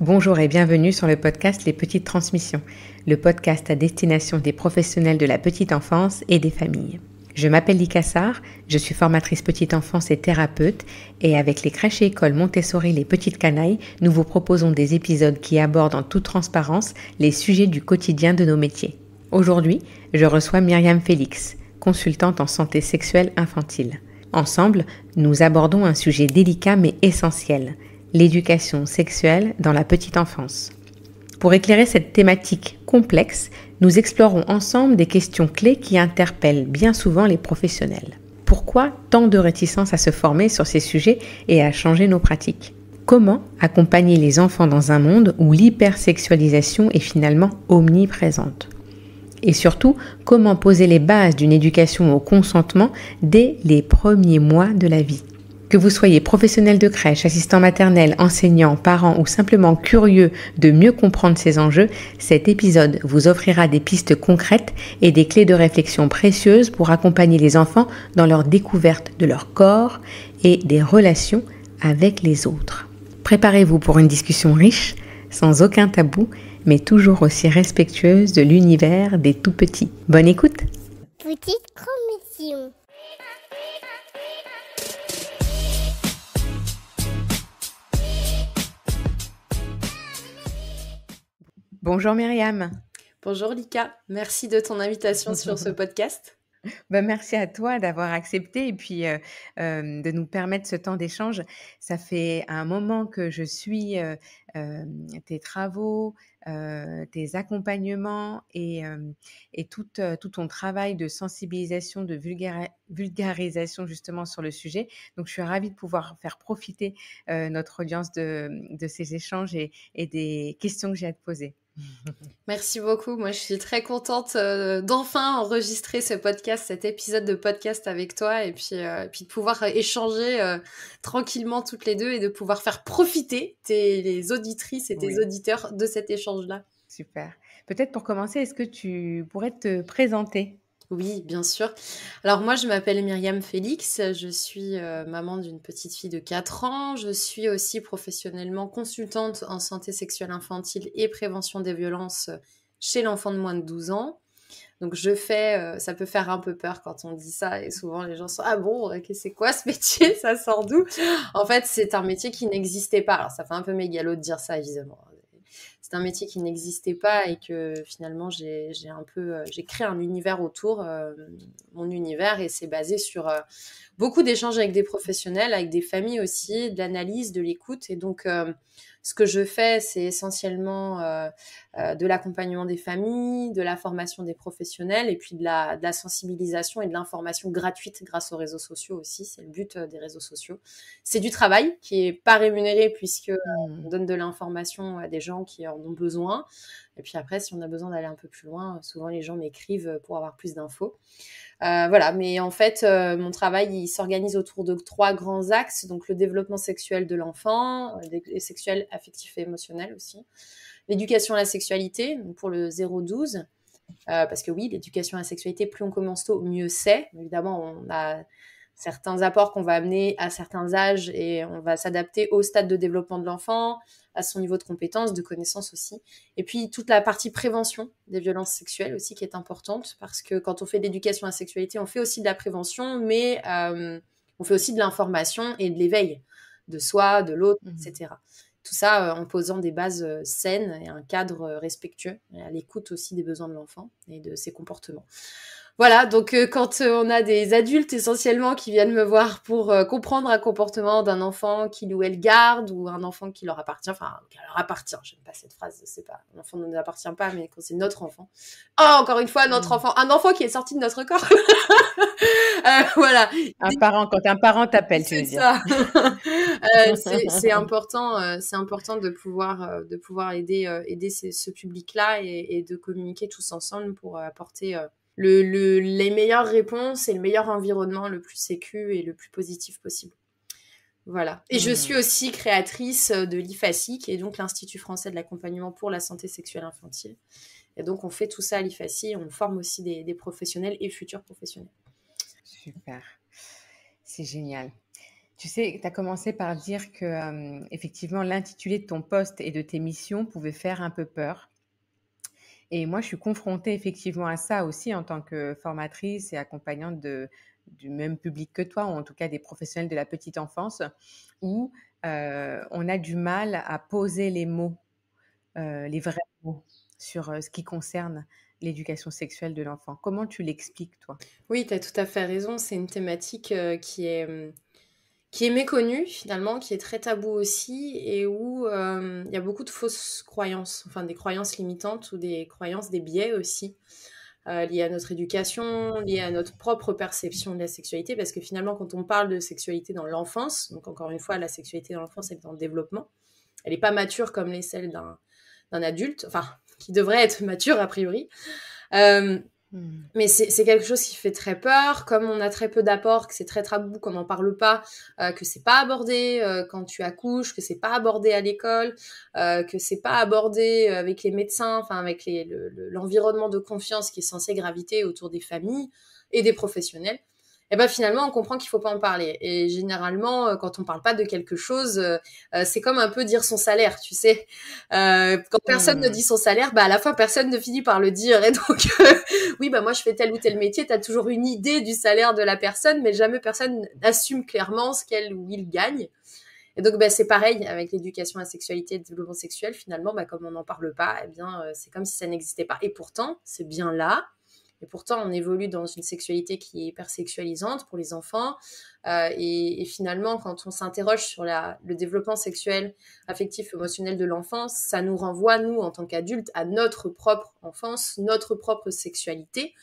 Bonjour et bienvenue sur le podcast Les Petites Transmissions, le podcast à destination des professionnels de la petite enfance et des familles. Je m'appelle Lika Sarr, je suis formatrice petite enfance et thérapeute et avec les crèches et écoles Montessori Les Petites Canailles, nous vous proposons des épisodes qui abordent en toute transparence les sujets du quotidien de nos métiers. Aujourd'hui, je reçois Myriam Félix, consultante en santé sexuelle infantile. Ensemble, nous abordons un sujet délicat mais essentiel, l'éducation sexuelle dans la petite enfance. Pour éclairer cette thématique complexe, nous explorons ensemble des questions clés qui interpellent bien souvent les professionnels. Pourquoi tant de réticence à se former sur ces sujets et à changer nos pratiques ? Comment accompagner les enfants dans un monde où l'hypersexualisation est finalement omniprésente ? Et surtout, comment poser les bases d'une éducation au consentement dès les premiers mois de la vie ? Que vous soyez professionnel de crèche, assistant maternel, enseignant, parent ou simplement curieux de mieux comprendre ces enjeux, cet épisode vous offrira des pistes concrètes et des clés de réflexion précieuses pour accompagner les enfants dans leur découverte de leur corps et des relations avec les autres. Préparez-vous pour une discussion riche, sans aucun tabou, mais toujours aussi respectueuse de l'univers des tout-petits. Bonne écoute! Petite commission. Bonjour Myriam. Bonjour Lika, merci de ton invitation sur ce podcast. Merci à toi d'avoir accepté et puis de nous permettre ce temps d'échange. Ça fait un moment que je suis tes travaux, tes accompagnements et tout ton travail de sensibilisation, de vulgarisation justement sur le sujet. Donc, je suis ravie de pouvoir faire profiter notre audience de ces échanges et des questions que j'ai à te poser. Merci beaucoup. Moi, je suis très contente d'enfin enregistrer ce podcast, cet épisode de podcast avec toi et puis de pouvoir échanger tranquillement toutes les deux et de pouvoir faire profiter les auditrices et tes auditeurs de cet échange-là. Super. Peut-être pour commencer, est-ce que tu pourrais te présenter ? Oui, bien sûr. Alors moi, je m'appelle Myriam Félix, je suis maman d'une petite fille de 4 ans, je suis aussi professionnellement consultante en santé sexuelle infantile et prévention des violences chez l'enfant de moins de 12 ans. Donc je fais, ça peut faire un peu peur quand on dit ça et souvent les gens sont « Ah bon, c'est quoi ce métier ? Ça sort d'où ?» En fait, c'est un métier qui n'existait pas. Alors ça fait un peu mégalo de dire ça évidemment. C'est un métier qui n'existait pas et que finalement j'ai créé un univers autour, mon univers, et c'est basé sur beaucoup d'échanges avec des professionnels, avec des familles aussi, de l'analyse, de l'écoute. Et donc ce que je fais, c'est essentiellement de l'accompagnement des familles, de la formation des professionnels et puis de la sensibilisation et de l'information gratuite grâce aux réseaux sociaux aussi. C'est le but des réseaux sociaux. C'est du travail qui est pas rémunéré puisque on donne de l'information à des gens qui en ont besoin. Et puis après, si on a besoin d'aller un peu plus loin, souvent les gens m'écrivent pour avoir plus d'infos. Voilà, mais en fait, mon travail, il s'organise autour de 3 grands axes. Donc, le développement sexuel de l'enfant, sexuel, affectif et émotionnel aussi. L'éducation à la sexualité, donc pour le 0-12. Parce que oui, l'éducation à la sexualité, plus on commence tôt, mieux c'est. Évidemment, on a certains apports qu'on va amener à certains âges et on va s'adapter au stade de développement de l'enfant, à son niveau de compétence, de connaissance aussi. Et puis toute la partie prévention des violences sexuelles aussi qui est importante, parce que quand on fait de l'éducation à la sexualité, on fait aussi de la prévention, mais on fait aussi de l'information et de l'éveil de soi, de l'autre, etc. Tout ça en posant des bases saines et un cadre respectueux, et à l'écoute aussi des besoins de l'enfant et de ses comportements. Voilà, donc quand on a des adultes essentiellement qui viennent me voir pour comprendre un comportement d'un enfant qu'il ou elle garde ou un enfant qui leur appartient, enfin qui leur appartient, j'aime pas cette phrase, c'est pas, l'enfant ne nous appartient pas, mais quand c'est notre enfant. Oh, encore une fois, notre enfant, un enfant qui est sorti de notre corps. Voilà. Quand un parent t'appelle, tu veux dire. C'est important de pouvoir aider ce public-là et de communiquer tous ensemble pour apporter les meilleures réponses et le meilleur environnement le plus sécu et le plus positif possible. Voilà. Et je suis aussi créatrice de l'IFASI, qui est donc l'Institut français de l'accompagnement pour la santé sexuelle infantile. Et donc, on fait tout ça à l'IFASI et on forme aussi des professionnels et futurs professionnels. Super. C'est génial. Tu sais, tu as commencé par dire que, effectivement, l'intitulé de ton poste et de tes missions pouvait faire un peu peur. Et moi, je suis confrontée effectivement à ça aussi en tant que formatrice et accompagnante du même public que toi, ou en tout cas des professionnels de la petite enfance, où on a du mal à poser les mots, les vrais mots sur ce qui concerne l'éducation sexuelle de l'enfant. Comment tu l'expliques, toi? Oui, tu as tout à fait raison. C'est une thématique qui est méconnue finalement, qui est très tabou aussi, et où il y a beaucoup de fausses croyances, enfin des croyances limitantes ou des croyances, des biais aussi, liés à notre éducation, liés à notre propre perception de la sexualité, parce que finalement quand on parle de sexualité dans l'enfance, donc encore une fois la sexualité dans l'enfance elle est en développement, elle n'est pas mature comme les celles d'un adulte, enfin qui devrait être mature a priori. Euh, Mmh. mais c'est quelque chose qui fait très peur, comme on a très peu d'apports, que c'est très tabou, qu'on n'en parle pas, que c'est pas abordé quand tu accouches, que c'est pas abordé à l'école, que c'est pas abordé avec les médecins, enfin avec l'environnement de confiance qui est censé graviter autour des familles et des professionnels. Et ben finalement on comprend qu'il faut pas en parler. Et généralement quand on parle pas de quelque chose, c'est comme un peu dire son salaire, tu sais. Quand personne ne Mmh. dit son salaire, bah à la fin personne ne finit par le dire. Et donc oui, bah moi je fais tel ou tel métier, tu as toujours une idée du salaire de la personne, mais jamais personne n'assume clairement ce qu'elle ou il gagne. Et donc bah, c'est pareil avec l'éducation à la sexualité et le développement sexuel, finalement, bah, comme on n'en parle pas, eh bien c'est comme si ça n'existait pas. Et pourtant, c'est bien là. Et pourtant, on évolue dans une sexualité qui est hyper sexualisante pour les enfants. Et finalement, quand on s'interroge sur le développement sexuel, affectif, émotionnel de l'enfance, ça nous renvoie, nous, en tant qu'adultes, à notre propre enfance, notre propre sexualité.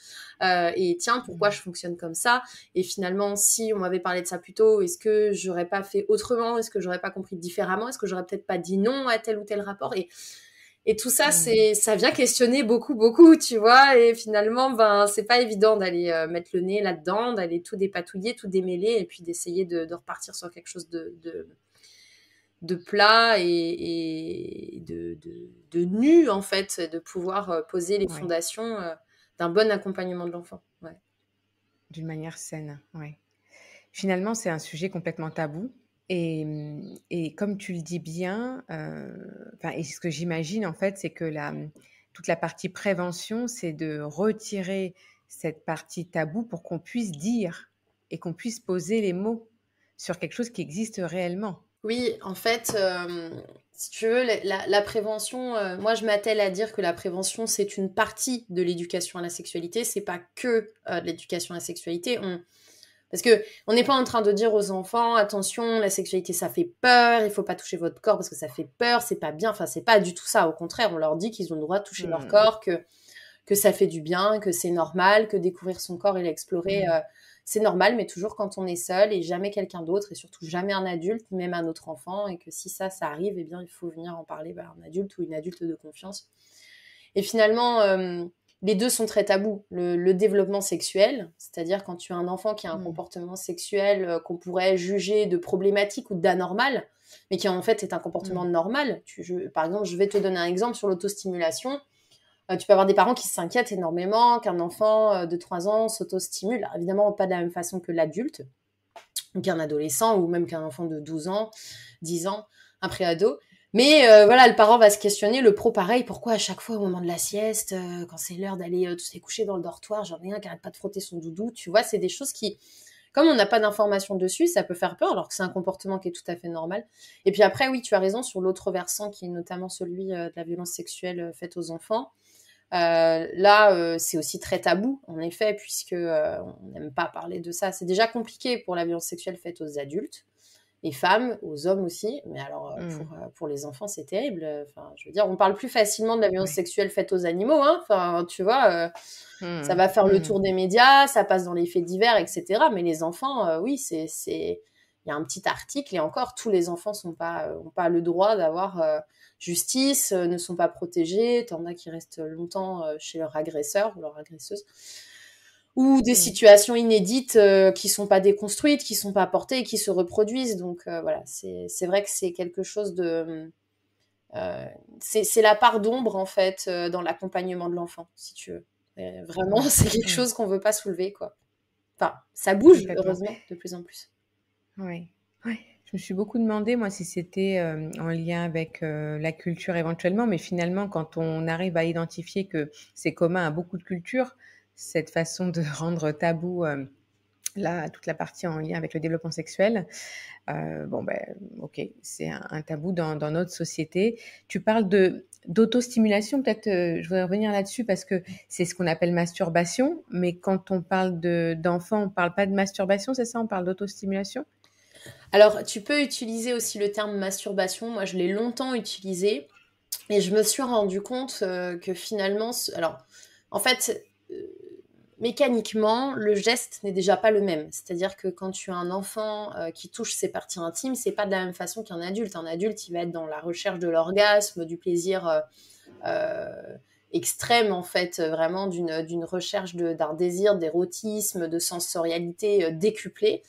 Et tiens, pourquoi je fonctionne comme ça? Et finalement, si on m'avait parlé de ça plus tôt, est-ce que j'aurais pas fait autrement? Est-ce que j'aurais pas compris différemment? Est-ce que j'aurais peut-être pas dit non à tel ou tel rapport? Et tout ça, Mmh. ça vient questionner beaucoup, beaucoup, tu vois. Et finalement, ben, c'est pas évident d'aller mettre le nez là-dedans, d'aller tout dépatouiller, tout démêler, et puis d'essayer de repartir sur quelque chose de plat et de nu, en fait, de pouvoir poser les Ouais, fondations d'un bon accompagnement de l'enfant. Ouais. d'une manière saine, ouais. Finalement, c'est un sujet complètement tabou et comme tu le dis bien, enfin et ce que j'imagine en fait, c'est que toute la partie prévention, c'est de retirer cette partie taboue pour qu'on puisse dire et qu'on puisse poser les mots sur quelque chose qui existe réellement. Oui, en fait, si tu veux, la prévention, moi je m'attelle à dire que la prévention, c'est une partie de l'éducation à la sexualité, c'est pas que de l'éducation à la sexualité. Parce que on n'est pas en train de dire aux enfants, attention, la sexualité ça fait peur, il faut pas toucher votre corps parce que ça fait peur, c'est pas bien, enfin c'est pas du tout ça. Au contraire, on leur dit qu'ils ont le droit de toucher leur Mmh. corps, que ça fait du bien, que c'est normal, que découvrir son corps et l'explorer, Mmh. c'est normal, mais toujours quand on est seul et jamais quelqu'un d'autre, et surtout jamais un adulte, même un autre enfant, et que si ça arrive, eh bien il faut venir en parler à un adulte ou une adulte de confiance. Et finalement, les deux sont très tabous. Le développement sexuel, c'est-à-dire quand tu as un enfant qui a un Mmh. comportement sexuel qu'on pourrait juger de problématique ou d'anormal, mais qui en fait est un Mmh. comportement normal. Par exemple, je vais te donner un exemple sur l'autostimulation. Tu peux avoir des parents qui s'inquiètent énormément qu'un enfant de 3 ans s'autostimule. Alors, évidemment, pas de la même façon que l'adulte, ou qu'un adolescent, ou même qu'un enfant de 12 ans, 10 ans, un préado. Mais voilà, le parent va se questionner, le pro pareil, pourquoi à chaque fois au moment de la sieste, quand c'est l'heure d'aller tous se coucher dans le dortoir, j'en ai un qui arrête pas de frotter son doudou, tu vois, c'est des choses qui, comme on n'a pas d'informations dessus, ça peut faire peur, alors que c'est un comportement qui est tout à fait normal. Et puis après, oui, tu as raison, sur l'autre versant, qui est notamment celui de la violence sexuelle faite aux enfants, là, c'est aussi très tabou, en effet, puisque on n'aime pas parler de ça. C'est déjà compliqué pour la violence sexuelle faite aux adultes, les femmes, aux hommes aussi. Mais alors, Mmh. pour les enfants, c'est terrible. Enfin, je veux dire, on parle plus facilement de la violence Ouais. sexuelle faite aux animaux. Hein. Enfin, tu vois, ça Mmh. va faire le Mmh. tour des médias, ça passe dans les faits divers, etc. Mais les enfants, oui, il y a un petit article, et encore, tous les enfants ont pas le droit d'avoir justice, ne sont pas protégés. T'en as qui restent longtemps chez leur agresseur ou leur agresseuse, ou des Mmh. situations inédites qui sont pas déconstruites, qui sont pas portées et qui se reproduisent. Donc voilà, c'est vrai que c'est quelque chose de euh, c'est la part d'ombre en fait dans l'accompagnement de l'enfant, si tu veux. Vraiment, Mmh. c'est quelque Mmh. chose qu'on veut pas soulever, quoi. Enfin, ça bouge Complètement. heureusement de plus en plus. Oui. Ouais, je me suis beaucoup demandé, moi, si c'était en lien avec la culture éventuellement, mais finalement, quand on arrive à identifier que c'est commun à beaucoup de cultures, cette façon de rendre tabou toute la partie en lien avec le développement sexuel, bon, ben, ok, c'est un tabou dans notre société. Tu parles d'autostimulation, peut-être, je voudrais revenir là-dessus parce que c'est ce qu'on appelle masturbation, mais quand on parle d'enfants, on parle pas de masturbation, c'est ça? On parle d'autostimulation? Alors, tu peux utiliser aussi le terme masturbation. Moi, je l'ai longtemps utilisé et je me suis rendu compte que finalement, alors, en fait, mécaniquement, le geste n'est déjà pas le même. C'est-à-dire que quand tu as un enfant qui touche ses parties intimes, c'est pas de la même façon qu'un adulte. Un adulte, il va être dans la recherche de l'orgasme, du plaisir euh, extrême, en fait, vraiment d'une recherche d'un désir, d'érotisme, de sensorialité décuplée.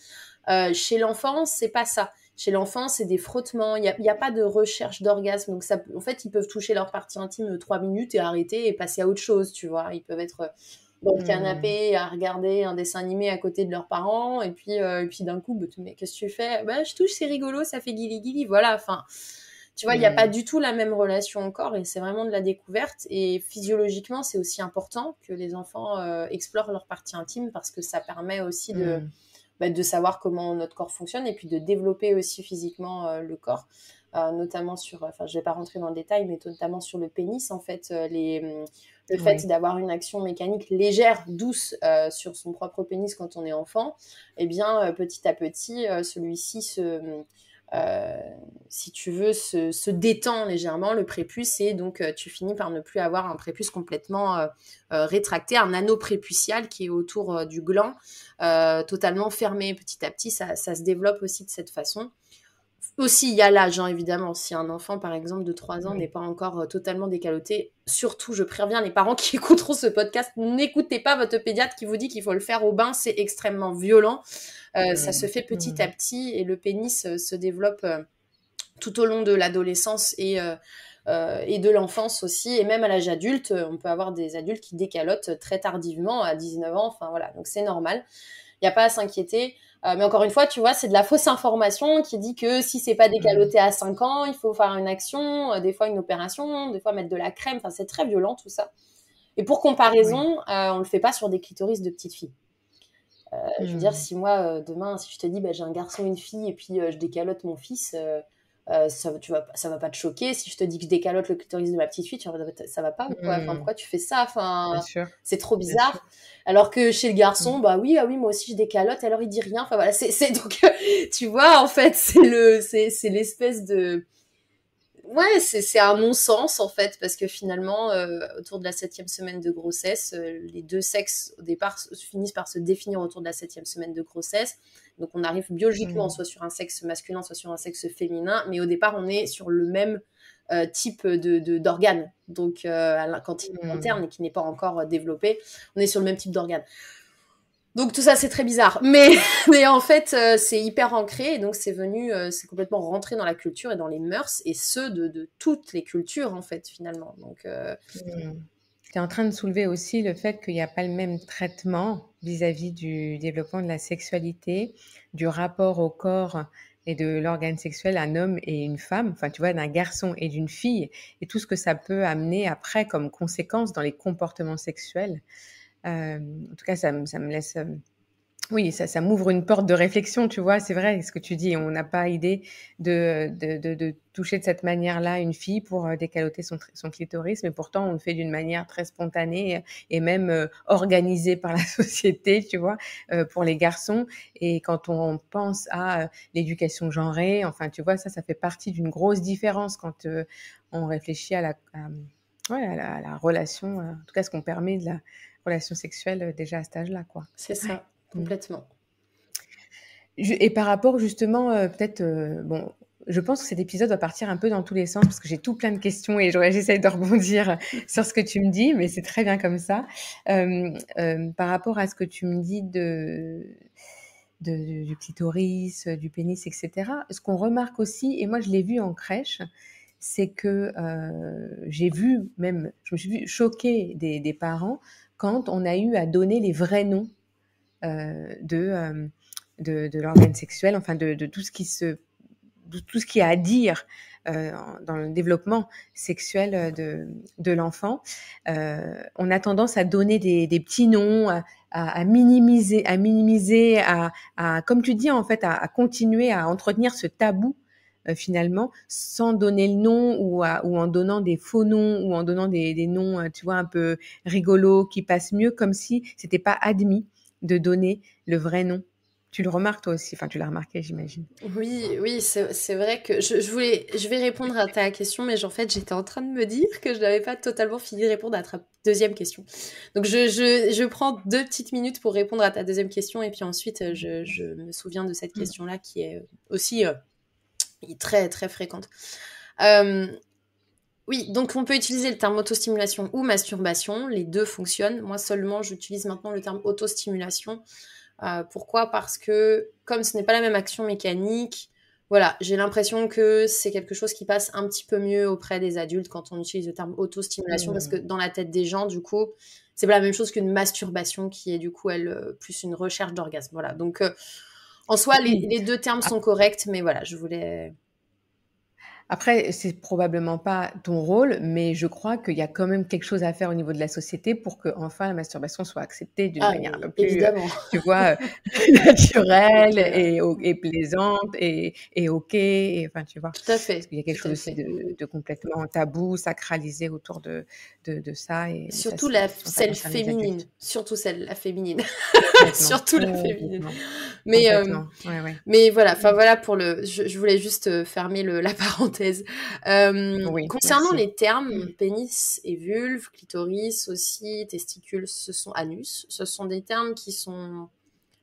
Chez l'enfant, c'est pas ça. Chez l'enfant, c'est des frottements. Il y a pas de recherche d'orgasme. Donc, ça, en fait, ils peuvent toucher leur partie intime 3 minutes et arrêter et passer à autre chose, tu vois. Ils peuvent être dans le Mmh. canapé à regarder un dessin animé à côté de leurs parents. Et puis d'un coup, bah, mais qu'est-ce que tu fais? Bah, je touche, c'est rigolo, ça fait guili guili. Voilà. Enfin, tu vois, il n'y a pas Mmh. du tout la même relation encore et c'est vraiment de la découverte. Et physiologiquement, c'est aussi important que les enfants explorent leur partie intime parce que ça permet aussi Mmh. de savoir comment notre corps fonctionne et puis de développer aussi physiquement le corps, notamment sur, enfin, je vais pas rentrer dans le détail, mais notamment sur le pénis, en fait, le fait Oui. d'avoir une action mécanique légère, douce sur son propre pénis quand on est enfant, eh bien, petit à petit, celui-ci euh, si tu veux, se détend légèrement le prépuce et donc tu finis par ne plus avoir un prépuce complètement rétracté, un anneau prépucial qui est autour du gland, totalement fermé petit à petit, ça se développe aussi de cette façon. Aussi, il y a l'âge, hein, évidemment. Si un enfant, par exemple, de 3 ans n'est Oui. pas encore totalement décaloté, surtout, je préviens les parents qui écouteront ce podcast, n'écoutez pas votre pédiatre qui vous dit qu'il faut le faire au bain, c'est extrêmement violent. Ça se Mmh. fait petit à Mmh. petit et le pénis se développe tout au long de l'adolescence et de l'enfance aussi, et même à l'âge adulte, on peut avoir des adultes qui décalotent très tardivement, à 19 ans, enfin voilà, donc c'est normal, il n'y a pas à s'inquiéter. Mais encore une fois, tu vois, c'est de la fausse information qui dit que si c'est pas Mmh. décaloté à 5 ans, il faut faire une action, des fois une opération, des fois mettre de la crème, enfin c'est très violent tout ça. Et pour Oui. comparaison, on le fait pas sur des clitoris de petites filles. Je veux dire, Mmh. si moi, demain, si je te dis, bah, j'ai un garçon et une fille, et puis je décalote mon fils, ça va pas te choquer. Si je te dis que je décalote le clitoris de ma petite fille, tu vas, ça va pas ou quoi? Enfin, Mmh. pourquoi tu fais ça? Bien Enfin, sûr, c'est trop bien sûr. bizarre. Alors que chez le Mmh. garçon, bah oui, ah oui, moi aussi je décalote, alors il dit rien. Enfin voilà, donc, tu vois, en fait, c'est l'espèce de, ouais, c'est un non-sens en fait, parce que finalement, autour de la 7e semaine de grossesse, les deux sexes au départ finissent par se définir autour de la 7e semaine de grossesse. Donc on arrive biologiquement Mmh. soit sur un sexe masculin, soit sur un sexe féminin, mais au départ on est sur le même type d'organe. Donc quand il est Mmh. interne et qui n'est pas encore développé, on est sur le même type d'organe. Donc tout ça c'est très bizarre, mais mais en fait c'est hyper ancré et donc c'est complètement rentré dans la culture et dans les mœurs et ceux de toutes les cultures en fait finalement. Donc Mmh. Tu es en train de soulever aussi le fait qu'il y a pas le même traitement vis-à-vis du développement de la sexualité, du rapport au corps et de l'organe sexuel, un homme et une femme, enfin, tu vois, d'un garçon et d'une fille et tout ce que ça peut amener après comme conséquence dans les comportements sexuels. En tout cas, ça me laisse, oui, ça m'ouvre une porte de réflexion, tu vois? C'est vrai ce que tu dis, on n'a pas idée de toucher de cette manière-là une fille pour, décaloter son clitoris, mais pourtant on le fait d'une manière très spontanée et même, organisée par la société, tu vois? Pour les garçons et quand on pense à, l'éducation genrée, enfin, tu vois? Ça fait partie d'une grosse différence quand, on réfléchit ouais, à la relation, en tout cas ce qu'on permet de la relation sexuelle, déjà à cet âge-là, quoi. c'est Ouais. ça Mmh. complètement. Et par rapport justement, peut-être, bon, je pense que cet épisode va partir un peu dans tous les sens parce que j'ai tout plein de questions et j'essaye de rebondir sur ce que tu me dis, mais c'est très bien comme ça. Par rapport à ce que tu me dis du clitoris, du pénis et cetera, ce qu'on remarque aussi et moi je l'ai vu en crèche, c'est que, j'ai vu même je me suis vue choquée des parents quand on a eu à donner les vrais noms, de, de l'organe sexuel, enfin de tout ce qui a à dire dans le développement sexuel de l'enfant. On a tendance à donner des petits noms, à minimiser, comme tu dis en fait, à continuer à entretenir ce tabou finalement, sans donner le nom ou en donnant des faux noms ou en donnant des noms, tu vois, un peu rigolos qui passent mieux, comme si c'était pas admis de donner le vrai nom. Tu le remarques toi aussi, enfin tu l'as remarqué, j'imagine. Oui, c'est vrai que je vais répondre à ta question, mais en fait, j'étais en train de me dire que je n'avais pas totalement fini de répondre à ta deuxième question. Donc, je prends 2 petites minutes pour répondre à ta deuxième question, et puis ensuite, je me souviens de cette question-là qui est aussi très, très fréquente. Oui, donc on peut utiliser le terme autostimulation ou masturbation, les deux fonctionnent. Moi seulement, j'utilise maintenant le terme autostimulation. Pourquoi ? Parce que comme ce n'est pas la même action mécanique, voilà, j'ai l'impression que c'est quelque chose qui passe un petit peu mieux auprès des adultes quand on utilise le terme autostimulation, parce que dans la tête des gens, du coup, c'est pas la même chose qu'une masturbation qui est du coup, elle, plus une recherche d'orgasme. Voilà, donc en soi, Oui. les deux termes sont corrects, mais voilà, je voulais... Après, c'est probablement pas ton rôle, mais je crois qu'il y a quand même quelque chose à faire au niveau de la société pour que enfin la masturbation soit acceptée d'une Ah, manière un mais peu plus, évidemment. tu vois, naturelle Donc, et plaisante et OK et enfin, tu vois? tout à Parce fait, qu'il y a quelque tout chose à aussi fait. de complètement tabou, sacralisé autour de ça et ça, Surtout c'est effectivement, ça celle concerne les féminine, adultes. surtout celle, la féminine, Complètement, surtout la féminine. complètement, Mais, complètement. Ouais, ouais. mais voilà, enfin Mmh. voilà pour le. Je voulais juste fermer la parenthèse. Oui, Concernant merci. les termes pénis et vulve, clitoris aussi, testicules, anus, ce sont des termes qui sont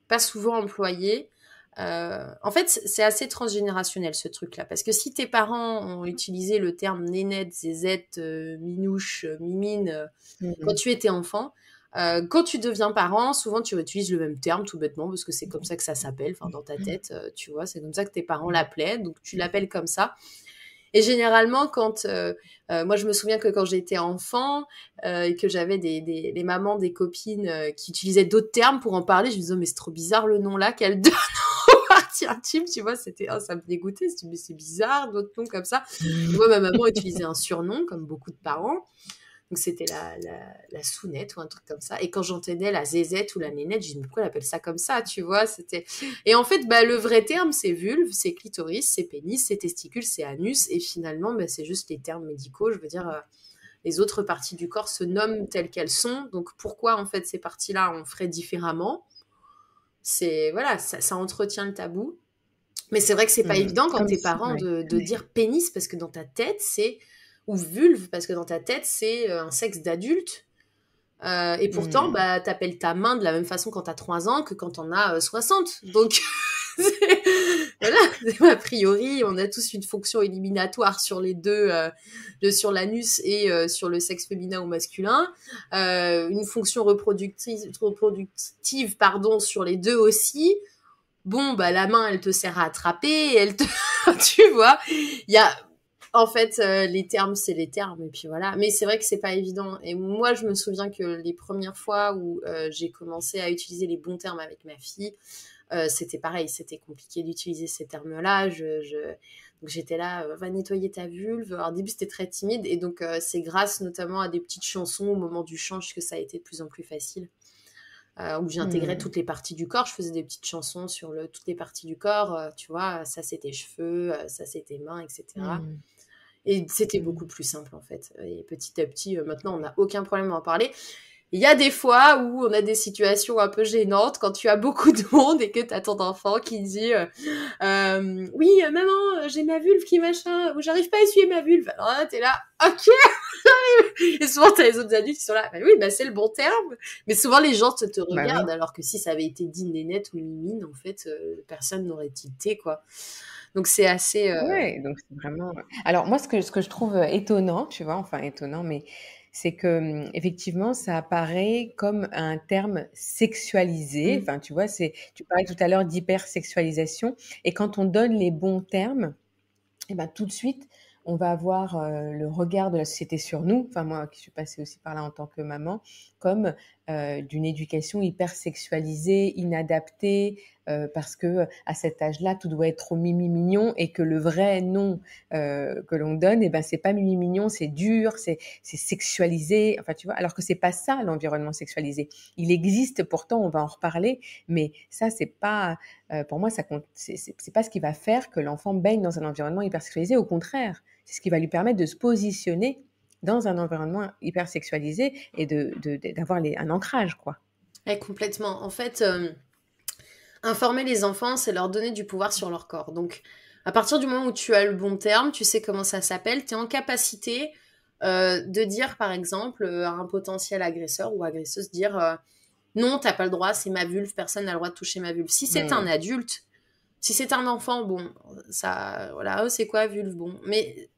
pas souvent employés. En fait, c'est assez transgénérationnel ce truc-là, parce que si tes parents ont utilisé le terme nénette, zézette, minouche, mimine Mmh quand mh. tu étais enfant, quand tu deviens parent, souvent tu utilises le même terme tout bêtement parce que c'est comme ça que ça s'appelle, enfin dans ta tête, tu vois, c'est comme ça que tes parents l'appelaient, donc tu l'appelles comme ça. Et généralement, moi je me souviens que quand j'étais enfant et que j'avais les mamans, des copines qui utilisaient d'autres termes pour en parler, je me disais oh, mais c'est trop bizarre le nom là qu'elle donne aux parties intimes, tu vois, ça me dégoûtait, mais c'est bizarre d'autres noms comme ça. Et moi ma maman utilisait un surnom comme beaucoup de parents. Donc c'était la sounette ou un truc comme ça. Et quand j'entendais la zézette ou la nénette, je dis mais pourquoi elle appelle ça comme ça, tu vois, c'était... Et en fait, le vrai terme, c'est vulve, c'est clitoris, c'est pénis, c'est testicule, c'est anus. Et finalement, c'est juste les termes médicaux. Je veux dire, les autres parties du corps se nomment telles qu'elles sont. Donc pourquoi, en fait, ces parties-là, on ferait différemment ? C'est, voilà, ça entretient le tabou. Mais c'est vrai que c'est pas Mmh. évident quand Comme t'es si parent ouais. de dire pénis, parce que dans ta tête, c'est... Ou vulve, parce que dans ta tête, c'est un sexe d'adulte. Et pourtant, Mmh. t'appelles ta main de la même façon quand t'as 3 ans que quand t'en as 60. Donc, voilà, a priori, on a tous une fonction éliminatoire sur les deux, sur l'anus et sur le sexe féminin ou masculin. Une fonction reproductive, pardon, sur les deux aussi. Bon, la main, elle te sert à attraper, tu vois, il y a... En fait, les termes, c'est les termes, et puis voilà. Mais c'est vrai que c'est pas évident. Et moi, je me souviens que les premières fois où j'ai commencé à utiliser les bons termes avec ma fille, c'était pareil, c'était compliqué d'utiliser ces termes-là. Donc j'étais là, va nettoyer ta vulve. Alors au début, c'était très timide, et donc c'est grâce notamment à des petites chansons au moment du change que ça a été de plus en plus facile. Où j'intégrais Mmh. toutes les parties du corps. Je faisais des petites chansons sur toutes les parties du corps. Tu vois, ça c'est tes cheveux, ça c'est tes mains, etc. Mmh. Et c'était beaucoup Mmh. plus simple en fait. Et petit à petit, maintenant, on n'a aucun problème à en parler. Il y a des fois où on a des situations un peu gênantes quand tu as beaucoup de monde et que tu as ton enfant qui dit oui, maman, j'ai ma vulve qui machin, ou j'arrive pas à essuyer ma vulve. Alors là, t'es là, ok. Et souvent, t'as les autres adultes qui sont là, oui, c'est le bon terme. Mais souvent, les gens te Bah oui. regardent, alors que si ça avait été dit nénette ou mimine, en fait, personne n'aurait tilté, quoi. Donc, c'est assez... Ouais, donc c'est vraiment alors moi ce que je trouve, étonnant, tu vois? Enfin étonnant, mais c'est que, effectivement, ça apparaît comme un terme sexualisé. Enfin, tu vois? Tu parlais tout à l'heure d'hypersexualisation et quand on donne les bons termes et ben, tout de suite, on va avoir, le regard de la société sur nous, enfin moi qui suis passée aussi par là en tant que maman, comme, d'une éducation hyper sexualisée, inadaptée, parce que à cet âge-là, tout doit être trop mimi mignon et que le vrai nom que l'on donne, eh ben c'est pas mimi mignon, c'est dur, c'est sexualisé. Enfin, tu vois, alors que c'est pas ça l'environnement sexualisé. Il existe pourtant, on va en reparler, mais ça c'est pas, pour moi, ça compte. C'est pas ce qui va faire que l'enfant baigne dans un environnement hyper sexualisé. Au contraire, c'est ce qui va lui permettre de se positionner dans un environnement hyper sexualisé et d'avoir un ancrage, quoi. Ouais, complètement. En fait, informer les enfants, c'est leur donner du pouvoir sur leur corps. Donc, à partir du moment où tu as le bon terme, tu sais comment ça s'appelle, tu es en capacité de dire, par exemple, à un potentiel agresseur ou agresseuse, dire non, t'as pas le droit, c'est ma vulve, personne n'a le droit de toucher ma vulve. Si c'est un adulte, si c'est un enfant, bon, ça, voilà, oh, c'est quoi vulve, bon, mais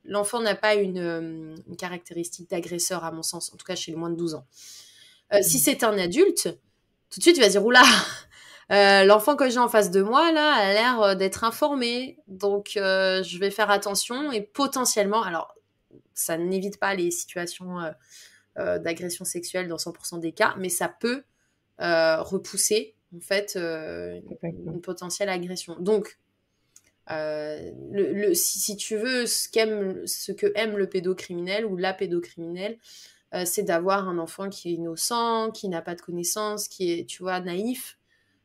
l'enfant n'a pas une caractéristique d'agresseur, à mon sens, en tout cas chez les moins de 12 ans. Si c'est un adulte, tout de suite, tu vas dire, oula, l'enfant que j'ai en face de moi, là, a l'air d'être informé. Donc, je vais faire attention et potentiellement, alors, ça n'évite pas les situations d'agression sexuelle dans 100% des cas, mais ça peut repousser, en fait, une potentielle agression. Donc, si tu veux, ce que aime le pédocriminel ou la pédocriminelle, c'est d'avoir un enfant qui est innocent, qui n'a pas de connaissances, qui est, tu vois, naïf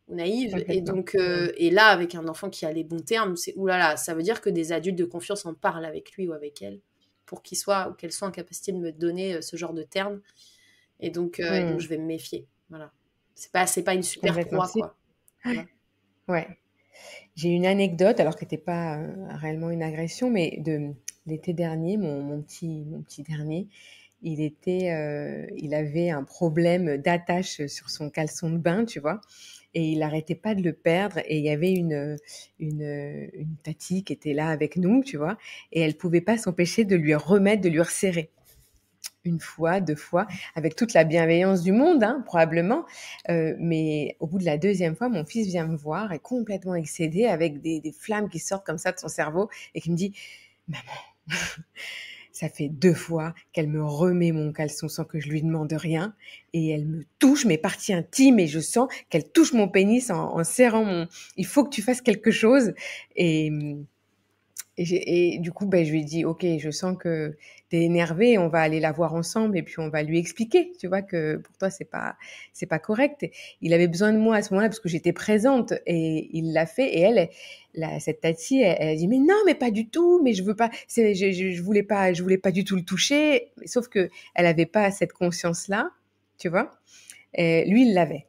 ou naïve. Et donc, et là, avec un enfant qui a les bons termes, c'est oulala, ça veut dire que des adultes de confiance en parlent avec lui ou avec elle pour qu'elle soit en capacité de me donner ce genre de termes. Et donc, je vais me méfier. Voilà. C'est pas une super proie, quoi. Voilà. Ouais. J'ai une anecdote, alors qu'elle n'était pas réellement une agression, mais de l'été dernier, mon petit dernier, il avait un problème d'attache sur son caleçon de bain, tu vois, et il n'arrêtait pas de le perdre. Et il y avait une tati qui était là avec nous, tu vois, et elle pouvait pas s'empêcher de lui remettre, de lui resserrer. Une fois, 2 fois, avec toute la bienveillance du monde, hein, probablement. Mais au bout de la 2e fois, mon fils vient me voir, est complètement excédé, avec des flammes qui sortent comme ça de son cerveau, et qui me dit « Maman, ça fait 2 fois qu'elle me remet mon caleçon sans que je lui demande rien, et elle me touche mes parties intimes, et je sens qu'elle touche mon pénis en serrant mon... Il faut que tu fasses quelque chose. » Et du coup, je lui ai dit, OK, je sens que tu es énervée, on va aller la voir ensemble et puis on va lui expliquer, tu vois, que pour toi, c'est pas correct. Il avait besoin de moi à ce moment-là parce que j'étais présente, et il l'a fait. Et elle, cette tati, elle a dit, mais non, mais pas du tout, mais je veux pas, je voulais pas du tout le toucher. Sauf que elle avait pas cette conscience-là, tu vois. Et lui, il l'avait.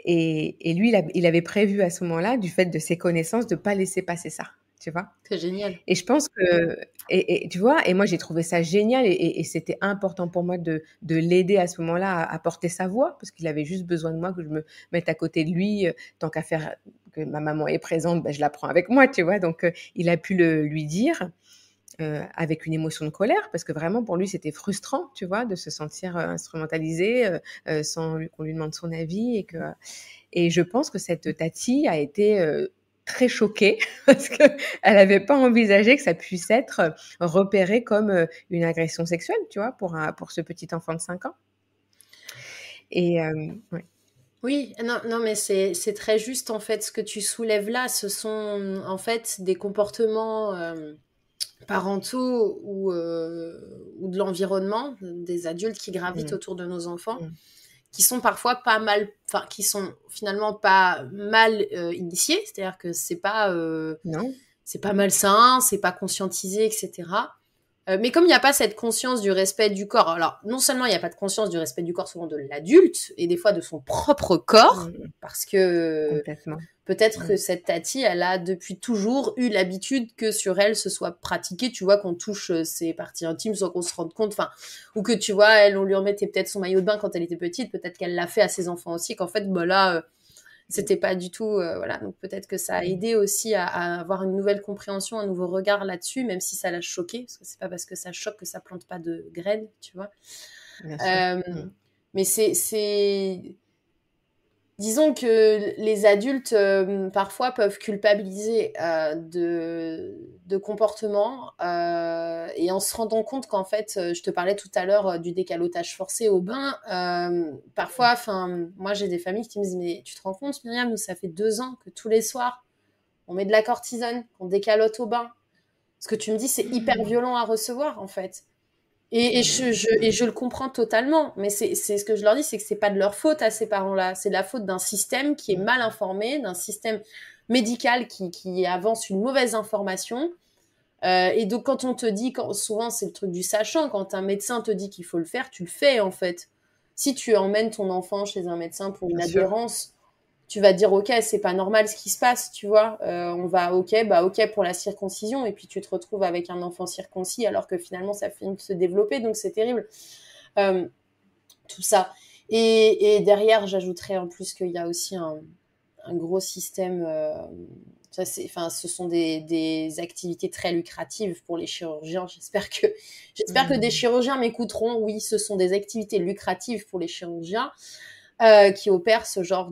Et lui, il avait prévu à ce moment-là, du fait de ses connaissances, de pas laisser passer ça. Tu vois. C'est génial. Et je pense que, et tu vois, et moi j'ai trouvé ça génial, et c'était important pour moi de l'aider à ce moment-là à porter sa voix, parce qu'il avait juste besoin de moi, que je me mette à côté de lui, tant qu'à faire que ma maman est présente, je la prends avec moi, tu vois. Donc il a pu lui dire avec une émotion de colère, parce que vraiment pour lui c'était frustrant, tu vois, de se sentir instrumentalisé sans qu'on lui demande son avis, et je pense que cette tati a été très choquée parce qu'elle n'avait pas envisagé que ça puisse être repéré comme une agression sexuelle, tu vois, pour ce petit enfant de 5 ans. Et ouais. Oui, non, mais c'est très juste, en fait, ce que tu soulèves là. Ce sont, en fait, des comportements parentaux ou de l'environnement, des adultes qui gravitent autour de nos enfants, qui sont parfois pas mal, enfin, qui sont finalement pas mal initiés, c'est-à-dire que c'est pas malsain, c'est pas conscientisé, etc. Mais comme il n'y a pas cette conscience du respect du corps, alors non seulement il n'y a pas de conscience du respect du corps souvent de l'adulte, et des fois de son propre corps, parce que peut-être que cette tati, elle a depuis toujours eu l'habitude que sur elle ce soit pratiqué, tu vois, qu'on touche ses parties intimes sans qu'on se rende compte, enfin, ou que tu vois, elle, on lui remettait peut-être son maillot de bain quand elle était petite, peut-être qu'elle l'a fait à ses enfants aussi, qu'en fait, là, c'était pas du tout, voilà, donc peut-être que ça a aidé aussi à avoir une nouvelle compréhension, un nouveau regard là-dessus, même si ça l'a choqué, parce que c'est pas parce que ça choque que ça plante pas de graines, tu vois. Bien sûr. Mais c'est disons que les adultes, parfois, peuvent culpabiliser de comportements et en se rendant compte qu'en fait, je te parlais tout à l'heure du décalotage forcé au bain, parfois, moi, j'ai des familles qui me disent, mais tu te rends compte, Myriam, nous, ça fait 2 ans que tous les soirs, on met de la cortisone, qu'on décalote au bain. Ce que tu me dis, c'est hyper violent à recevoir, en fait. Et je le comprends totalement, mais c'est ce que je leur dis, c'est que c'est pas de leur faute à ces parents-là, c'est la faute d'un système qui est mal informé, d'un système médical qui avance une mauvaise information. Et donc quand on te dit, souvent c'est le truc du sachant, quand un médecin te dit qu'il faut le faire, tu le fais en fait. Si tu emmènes ton enfant chez un médecin pour une adhérence, tu vas dire ok, c'est pas normal ce qui se passe, tu vois, on va ok pour la circoncision, et puis tu te retrouves avec un enfant circoncis alors que finalement ça finit de se développer, donc c'est terrible, tout ça. Et derrière, j'ajouterais en plus qu'il y a aussi un gros système, ce sont des activités très lucratives pour les chirurgiens. J'espère que des chirurgiens m'écouteront. Oui, ce sont des activités lucratives pour les chirurgiens. Qui opèrent ce genre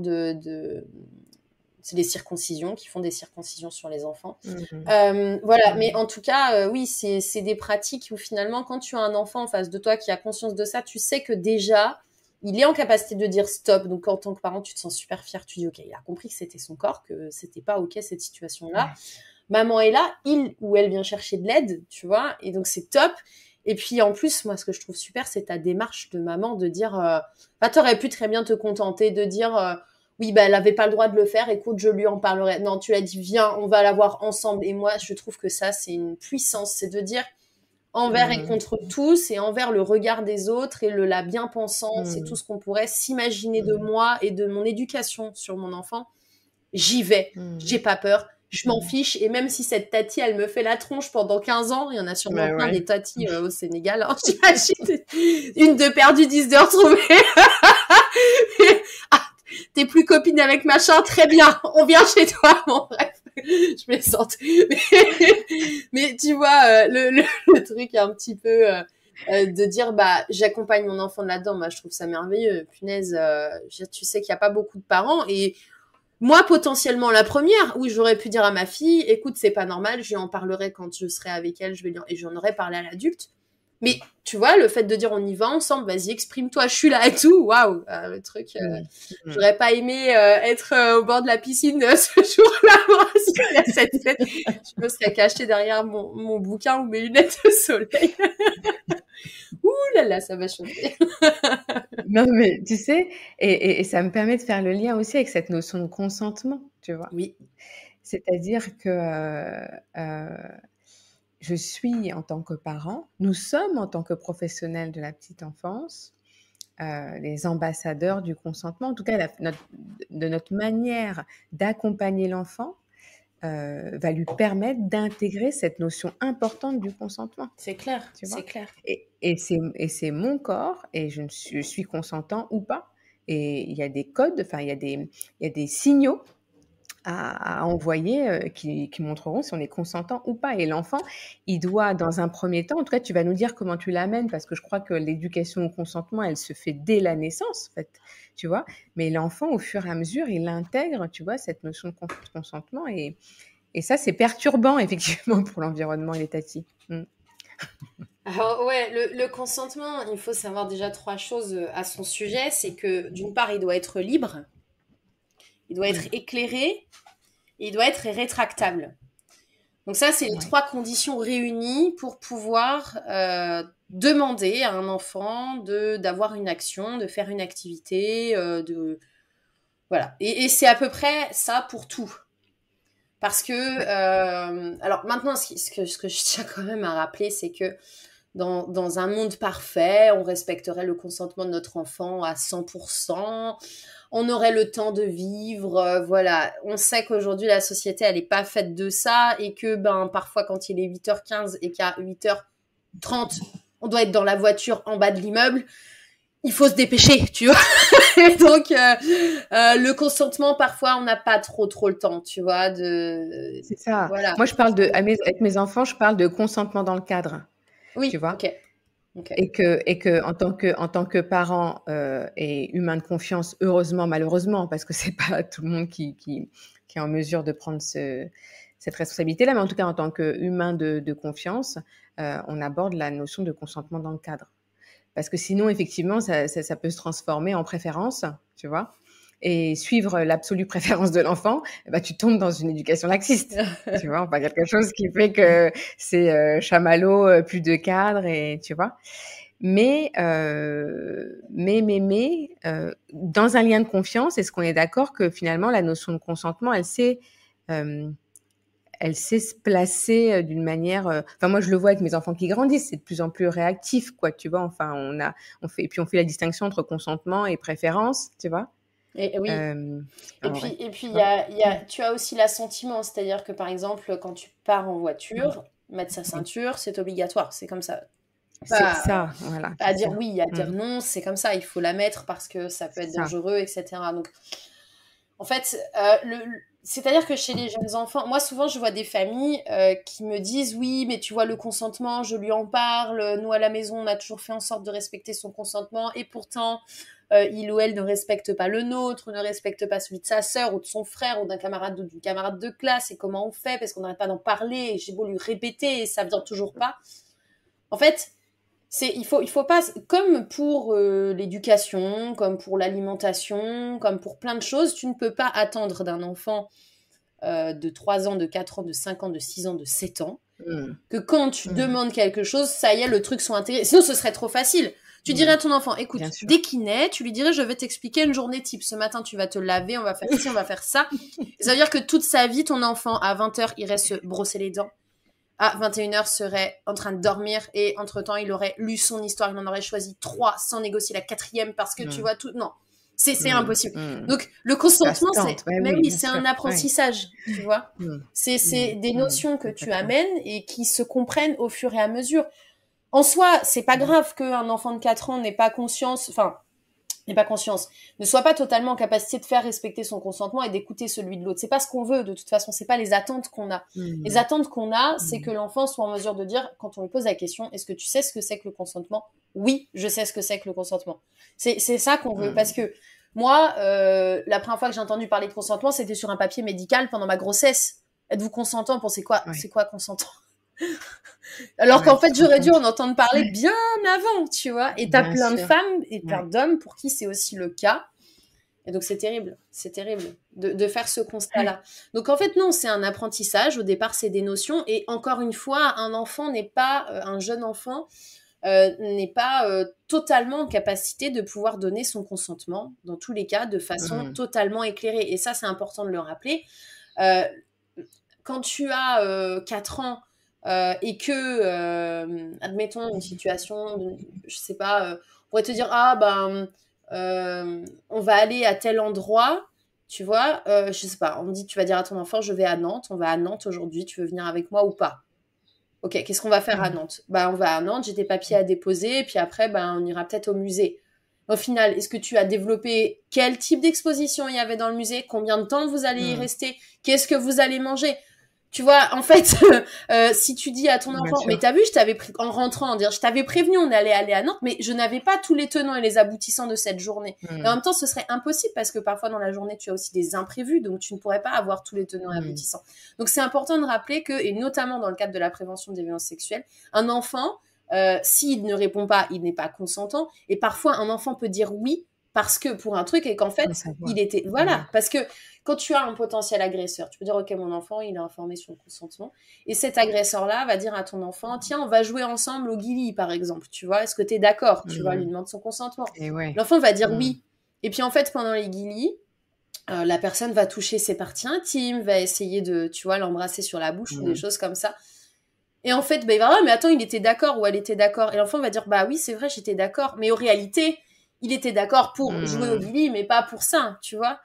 c'est des circoncisions, qui font des circoncisions sur les enfants. Voilà, mais en tout cas, oui, c'est des pratiques où finalement, quand tu as un enfant en face de toi qui a conscience de ça, tu sais que déjà, il est en capacité de dire stop. Donc, en tant que parent, tu te sens super fier. Tu dis, ok, il a compris que c'était son corps, que c'était pas ok cette situation-là. Maman est là, il ou elle vient chercher de l'aide, tu vois, et donc c'est top. Et puis en plus, moi, ce que je trouve super, c'est ta démarche de maman de dire, t'aurais pu très bien te contenter de dire, oui, elle avait pas le droit de le faire, écoute, je lui en parlerai. Non, tu l'as dit, viens, on va la voir ensemble. Et moi, je trouve que ça, c'est une puissance, c'est de dire envers et contre tous, et envers le regard des autres et la bien-pensance, et tout ce qu'on pourrait s'imaginer de moi et de mon éducation sur mon enfant. J'y vais, j'ai pas peur. Je m'en fiche, et même si cette tati, elle me fait la tronche pendant 15 ans, il y en a sûrement plein des tatis au Sénégal, hein, j'imagine, une de perdue, 10 de retrouvée. Ah, t'es plus copine avec machin, très bien, on vient chez toi, bon bref, je plaisante. Mais tu vois, le truc un petit peu de dire, j'accompagne mon enfant là-dedans, je trouve ça merveilleux, punaise, tu sais qu'il n'y a pas beaucoup de parents, et moi, potentiellement, la première, où j'aurais pu dire à ma fille, écoute, c'est pas normal, je lui en parlerai quand je serai avec elle, et j'en aurais parlé à l'adulte. Mais, tu vois, le fait de dire on y va ensemble, vas-y, exprime-toi, je suis là et tout, waouh, le truc, j'aurais pas aimé être au bord de la piscine ce jour-là, moi, s'il y a cette fête. Je me serais cachée derrière mon bouquin ou mes lunettes de soleil. Ouh là là, ça m'a choquée. Non, mais tu sais, et ça me permet de faire le lien aussi avec cette notion de consentement, tu vois. Oui. C'est-à-dire que je suis en tant que parent, nous sommes en tant que professionnels de la petite enfance, les ambassadeurs du consentement, en tout cas de notre manière d'accompagner l'enfant va lui permettre d'intégrer cette notion importante du consentement. C'est clair, tu vois. C'est clair. Et c'est mon corps, et je suis consentant ou pas. Et il y a des codes, il y a des signaux à envoyer qui montreront si on est consentant ou pas. Et l'enfant, il doit, dans un premier temps, en tout cas, tu vas nous dire comment tu l'amènes, parce que je crois que l'éducation au consentement, elle se fait dès la naissance, en fait, tu vois. Mais l'enfant, au fur et à mesure, il intègre, tu vois, cette notion de consentement. Et ça, c'est perturbant, effectivement, pour l'environnement et les tatis. Alors ouais, le consentement, il faut savoir déjà 3 choses à son sujet. C'est que d'une part, il doit être libre, il doit être éclairé, et il doit être rétractable. Donc ça, c'est les 3 conditions réunies pour pouvoir demander à un enfant d'avoir une action, de faire une activité, voilà. Et c'est à peu près ça pour tout. Parce que, alors maintenant, ce que je tiens quand même à rappeler, c'est que dans un monde parfait, on respecterait le consentement de notre enfant à 100%, on aurait le temps de vivre, voilà. On sait qu'aujourd'hui, la société, elle n'est pas faite de ça, et que parfois, quand il est 8h15 et qu'à 8h30, on doit être dans la voiture en bas de l'immeuble, il faut se dépêcher, tu vois. Donc, le consentement, parfois, on n'a pas trop le temps, tu vois. C'est ça. Voilà. Moi, avec mes enfants, je parle de consentement dans le cadre. Oui, tu vois. ok. Ok. Et que en tant que parent et humain de confiance, heureusement, malheureusement, parce que c'est pas tout le monde qui est en mesure de prendre cette responsabilité-là, mais en tout cas, en tant qu'humain de confiance, on aborde la notion de consentement dans le cadre. Parce que sinon, effectivement, ça peut se transformer en préférence, tu vois. Et suivre l'absolue préférence de l'enfant, bah, tu tombes dans une éducation laxiste, tu vois. Enfin, quelque chose qui fait que c'est chamallow, plus de cadre, et tu vois. Mais dans un lien de confiance, est-ce qu'on est d'accord que finalement, la notion de consentement, elle sait se placer d'une manière. Enfin, moi, je le vois avec mes enfants qui grandissent, c'est de plus en plus réactif, quoi, tu vois. Enfin, et puis on fait la distinction entre consentement et préférence, tu vois. Et oui. En vrai, Et puis tu vois. tu as aussi l'assentiment, c'est-à-dire que par exemple, quand tu pars en Mm. voiture, mettre sa ceinture, c'est obligatoire, c'est comme ça. C'est Pas, ça, voilà, pas à c'est dire ça. oui, à dire Mm. non, c'est comme ça, il faut la mettre parce que ça peut C'est être ça. dangereux, etc. Donc, en fait, c'est-à-dire que chez les jeunes enfants, moi souvent je vois des familles qui me disent oui, mais tu vois le consentement, je lui en parle, nous à la maison on a toujours fait en sorte de respecter son consentement et pourtant il ou elle ne respecte pas le nôtre, ne respecte pas celui de sa sœur ou de son frère ou d'un camarade ou d'une camarade de classe et comment on fait parce qu'on n'arrête pas d'en parler et j'ai beau lui répéter et ça vient toujours pas. En fait, il faut pas, comme pour l'éducation, comme pour l'alimentation, comme pour plein de choses, tu ne peux pas attendre d'un enfant de 3 ans, de 4 ans, de 5 ans, de 6 ans, de 7 ans, Mm. que quand tu Mm. demandes quelque chose, ça y est, le truc soit intégré. Sinon, ce serait trop facile. Tu dirais Mm. à ton enfant, écoute, Bien sûr. dès qu'il naît, tu lui dirais, je vais t'expliquer une journée type. Ce matin, tu vas te laver, on va faire ci, on va faire ça. Et ça veut dire que toute sa vie, ton enfant, à 20h, irait se brosser les dents. À 21h, serait en train de dormir et entre-temps, il aurait lu son histoire, il en aurait choisi 3 sans négocier la 4e parce que tu Mm. vois tout. Non, c'est Mm. impossible. Mm. Donc, le Ça se consentement, tente, ouais, mais oui, oui, bien c'est sûr. un Ouais. apprentissage, tu vois. Mm. C'est Mm. des Mm. notions que tu Complètement. amènes et qui se comprennent au fur et à mesure. En soi, c'est pas Mm. grave qu'un enfant de 4 ans n'ait pas conscience, ne soit pas totalement en capacité de faire respecter son consentement et d'écouter celui de l'autre. C'est pas ce qu'on veut, de toute façon, c'est pas les attentes qu'on a. Les Mm. attentes qu'on a, c'est que Mm. l'enfant soit en mesure de dire, quand on lui pose la question, est-ce que tu sais ce que c'est que le consentement? Oui, je sais ce que c'est que le consentement. C'est ça qu'on veut, parce Mm. que moi, la première fois que j'ai entendu parler de consentement, c'était sur un papier médical pendant ma grossesse. Êtes-vous consentant pour c'est Ouais. quoi consentant? Alors Ouais, qu'en tu fait, te rends j'aurais dû compte. en entendre parler bien avant, tu vois. Et t'as Bien plein de sûr. femmes et plein Ouais. d'hommes pour qui c'est aussi le cas. Et donc, c'est terrible de faire ce constat-là. Donc, en fait, non, c'est un apprentissage. Au départ, c'est des notions. Et encore une fois, un enfant n'est pas, un jeune enfant n'est pas totalement en capacité de pouvoir donner son consentement, dans tous les cas, de façon Mm. totalement éclairée. Et ça, c'est important de le rappeler. Euh, Quand tu as 4 ans et que, admettons, une situation, je sais pas, on pourrait te dire, ah ben, on va aller à tel endroit, tu vois, je sais pas, on me dit, tu vas dire à ton enfant, je vais à Nantes, on va à Nantes aujourd'hui, tu veux venir avec moi ou pas? Ok, qu'est-ce qu'on va faire à Mm. Nantes? Bah, on va à Nantes, j'ai des papiers à déposer, et puis après, bah, on ira peut-être au musée. Au final, est-ce que tu as développé quel type d'exposition il y avait dans le musée? Combien de temps vous allez y Mm. rester? Qu'est-ce que vous allez manger? Tu vois, en fait, si tu dis à ton Bien enfant, mais sûr. t'as vu, en rentrant, dire, je t'avais prévenu, on allait aller à Nantes, mais je n'avais pas tous les tenants et les aboutissants de cette journée. Et en Mm. même temps, ce serait impossible parce que parfois dans la journée, tu as aussi des imprévus, donc tu ne pourrais pas avoir tous les tenants et Mm. aboutissants. Donc c'est important de rappeler que, et notamment dans le cadre de la prévention des violences sexuelles, un enfant, s'il ne répond pas, il n'est pas consentant. Et parfois, un enfant peut dire oui parce que pour un truc et qu'en fait, Sans savoir. il était, Mm. voilà, parce que quand tu as un potentiel agresseur, tu peux dire, ok, mon enfant, il est informé sur le consentement, et cet agresseur-là va dire à ton enfant, tiens, on va jouer ensemble au guili, par exemple, tu vois, est-ce que tu es d'accord? Tu vois, lui Mm. demande son consentement. Et ouais. L'enfant va dire Mm. oui. Et puis en fait, pendant les guilis, la personne va toucher ses parties intimes, va essayer de, tu vois, l'embrasser sur la bouche ou des Mm. choses comme ça. Et en fait, bah, il va dire, ah, mais attends, il était d'accord ou elle était d'accord. Et l'enfant va dire, bah oui, c'est vrai, j'étais d'accord. Mais en réalité, il était d'accord pour jouer au Mm. guili, mais pas pour ça, tu vois.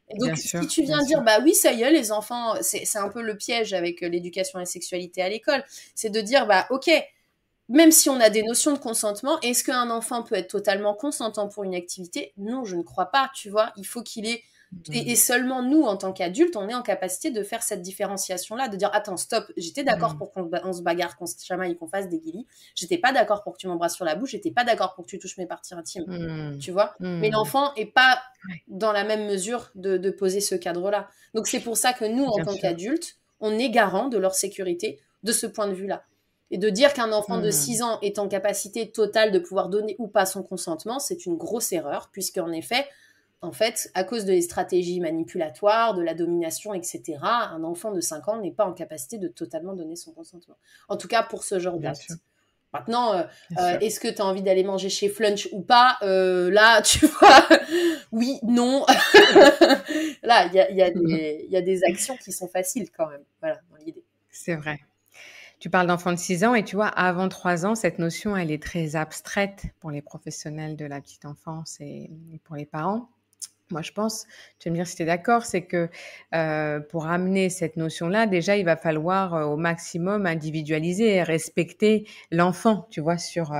Et donc, Bien sûr, si tu bien viens sûr. dire, bah oui, ça y est, les enfants, c'est un peu le piège avec l'éducation à la sexualité à l'école, c'est de dire, bah ok, même si on a des notions de consentement, est-ce qu'un enfant peut être totalement consentant pour une activité? Non, je ne crois pas, tu vois. Il faut qu'il ait Et seulement nous, en tant qu'adultes, on est en capacité de faire cette différenciation-là, de dire, attends, stop, j'étais d'accord pour qu'on se bagarre, qu'on se chamaille, qu'on fasse des guilis. J'étais pas d'accord pour que tu m'embrasses sur la bouche. J'étais pas d'accord pour que tu touches mes parties intimes. Tu vois. Mais l'enfant est pas dans la même mesure de poser ce cadre-là. Donc, c'est pour ça que nous, en tant qu'adultes, on est garant de leur sécurité de ce point de vue-là. Et de dire qu'un enfant de 6 ans est en capacité totale de pouvoir donner ou pas son consentement, c'est une grosse erreur, puisqu'en effet, à cause des stratégies manipulatoires, de la domination, etc., un enfant de 5 ans n'est pas en capacité de totalement donner son consentement. En tout cas, pour ce genre d'acte. Maintenant, est-ce que tu as envie d'aller manger chez Flunch ou pas? Là, tu vois, oui, non. Là, il y a des actions qui sont faciles quand même, voilà, dans l'idée. C'est vrai. Tu parles d'enfants de 6 ans et tu vois, avant 3 ans, cette notion, elle est très abstraite pour les professionnels de la petite enfance et pour les parents. Moi, je pense, tu vas me dire si tu es d'accord, c'est que pour amener cette notion-là, déjà, il va falloir au maximum individualiser et respecter l'enfant, tu vois, sur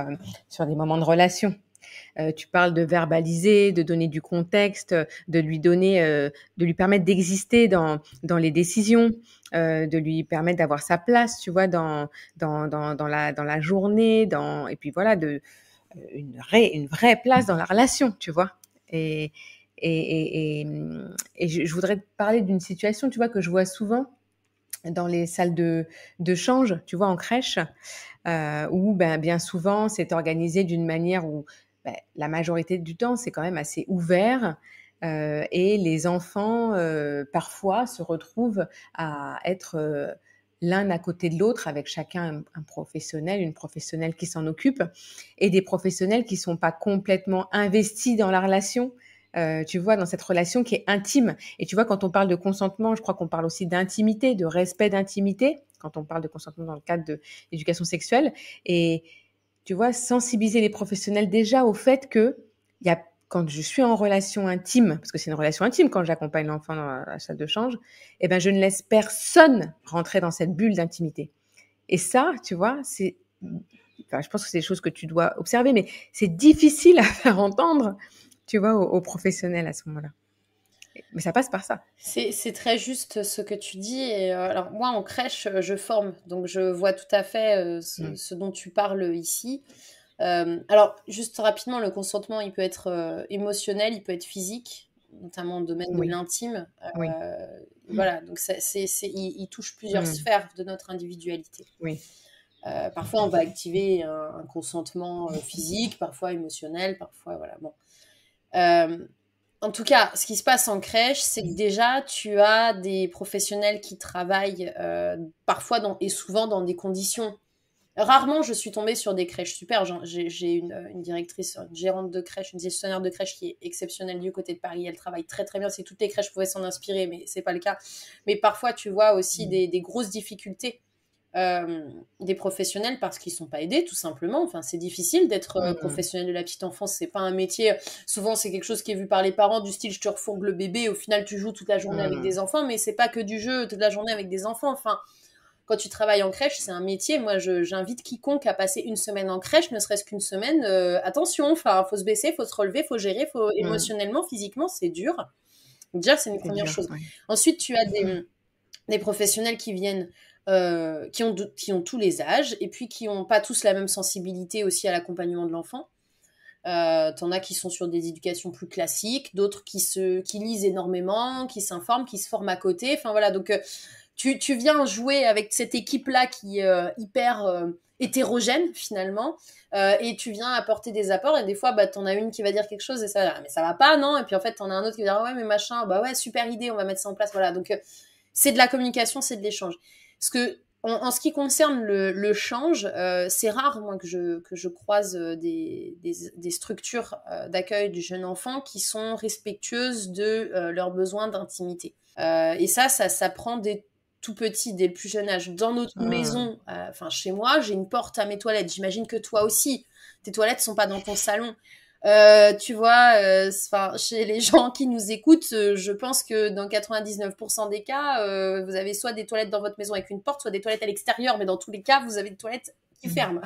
des moments de relation. Tu parles de verbaliser, de donner du contexte, de lui permettre d'exister dans les décisions, de lui permettre d'avoir sa place, tu vois, dans la journée, et puis voilà, une vraie place dans la relation, tu vois. Et je voudrais te parler d'une situation, tu vois, que je vois souvent dans les salles de change, tu vois, en crèche, où bien souvent c'est organisé d'une manière où la majorité du temps c'est quand même assez ouvert, et les enfants parfois se retrouvent à être l'un à côté de l'autre, avec chacun un professionnel, une professionnelle qui s'en occupe, et des professionnels qui sont pas complètement investis dans la relation. Tu vois, dans cette relation qui est intime. Et tu vois, quand on parle de consentement, je crois qu'on parle aussi d'intimité, de respect d'intimité, quand on parle de consentement dans le cadre de l'éducation sexuelle. Et tu vois, sensibiliser les professionnels déjà au fait que quand je suis en relation intime, parce que c'est une relation intime quand j'accompagne l'enfant dans la salle de change, eh ben, je ne laisse personne rentrer dans cette bulle d'intimité. Et ça, tu vois, je pense que c'est des choses que tu dois observer, mais c'est difficile à faire entendre, tu vois, aux professionnels à ce moment-là. Mais ça passe par ça. C'est très juste ce que tu dis. Et, alors moi, en crèche, je forme, donc je vois tout à fait ce dont tu parles ici. Alors, juste rapidement, le consentement, il peut être émotionnel, il peut être physique, notamment au domaine de l'intime. Voilà, donc il touche plusieurs sphères de notre individualité. Parfois, on va activer un consentement physique, parfois émotionnel, parfois, voilà, bon. En tout cas, ce qui se passe en crèche, c'est que déjà, tu as des professionnels qui travaillent parfois et souvent dans des conditions. Rarement, je suis tombée sur des crèches super. J'ai une directrice, une gérante de crèche, une gestionnaire de crèche qui est exceptionnelle du côté de Paris. Elle travaille très très bien. Si toutes les crèches pouvaient s'en inspirer, mais c'est pas le cas. Mais parfois, tu vois aussi des grosses difficultés des professionnels parce qu'ils sont pas aidés, tout simplement. Enfin, c'est difficile d'être professionnel de la petite enfance. C'est pas un métier. Souvent, c'est quelque chose qui est vu par les parents du style je te refourgue le bébé. Au final, tu joues toute la journée avec des enfants, mais c'est pas que du jeu toute la journée avec des enfants. Enfin, quand tu travailles en crèche, c'est un métier. Moi, j'invite quiconque à passer une semaine en crèche, ne serait-ce qu'une semaine. Attention, enfin, faut se baisser, faut se relever, faut gérer, faut émotionnellement, physiquement, c'est dur. Donc, déjà, c'est une première chose. Ensuite, tu as des professionnels qui viennent, qui ont tous les âges, et puis qui n'ont pas tous la même sensibilité aussi à l'accompagnement de l'enfant. T'en as qui sont sur des éducations plus classiques, d'autres qui lisent énormément, qui s'informent, qui se forment à côté. Enfin voilà, donc tu viens jouer avec cette équipe-là qui est hyper hétérogène finalement, et tu viens apporter des apports, et des fois t'en as une qui va dire quelque chose et ça, mais ça va pas, non, et puis en fait t'en as un autre qui va dire ouais mais machin, bah ouais super idée, on va mettre ça en place, voilà. Donc c'est de la communication, c'est de l'échange. Parce que en ce qui concerne le change, c'est rare, moi, que je croise des structures d'accueil du jeune enfant qui sont respectueuses de leurs besoins d'intimité. Et ça prend des tout petits, dès le plus jeune âge. Dans notre maison, chez moi, j'ai une porte à mes toilettes. J'imagine que toi aussi, tes toilettes sont pas dans ton salon. Tu vois, chez les gens qui nous écoutent, je pense que dans 99% des cas, vous avez soit des toilettes dans votre maison avec une porte, soit des toilettes à l'extérieur, mais dans tous les cas, vous avez des toilettes qui ferment.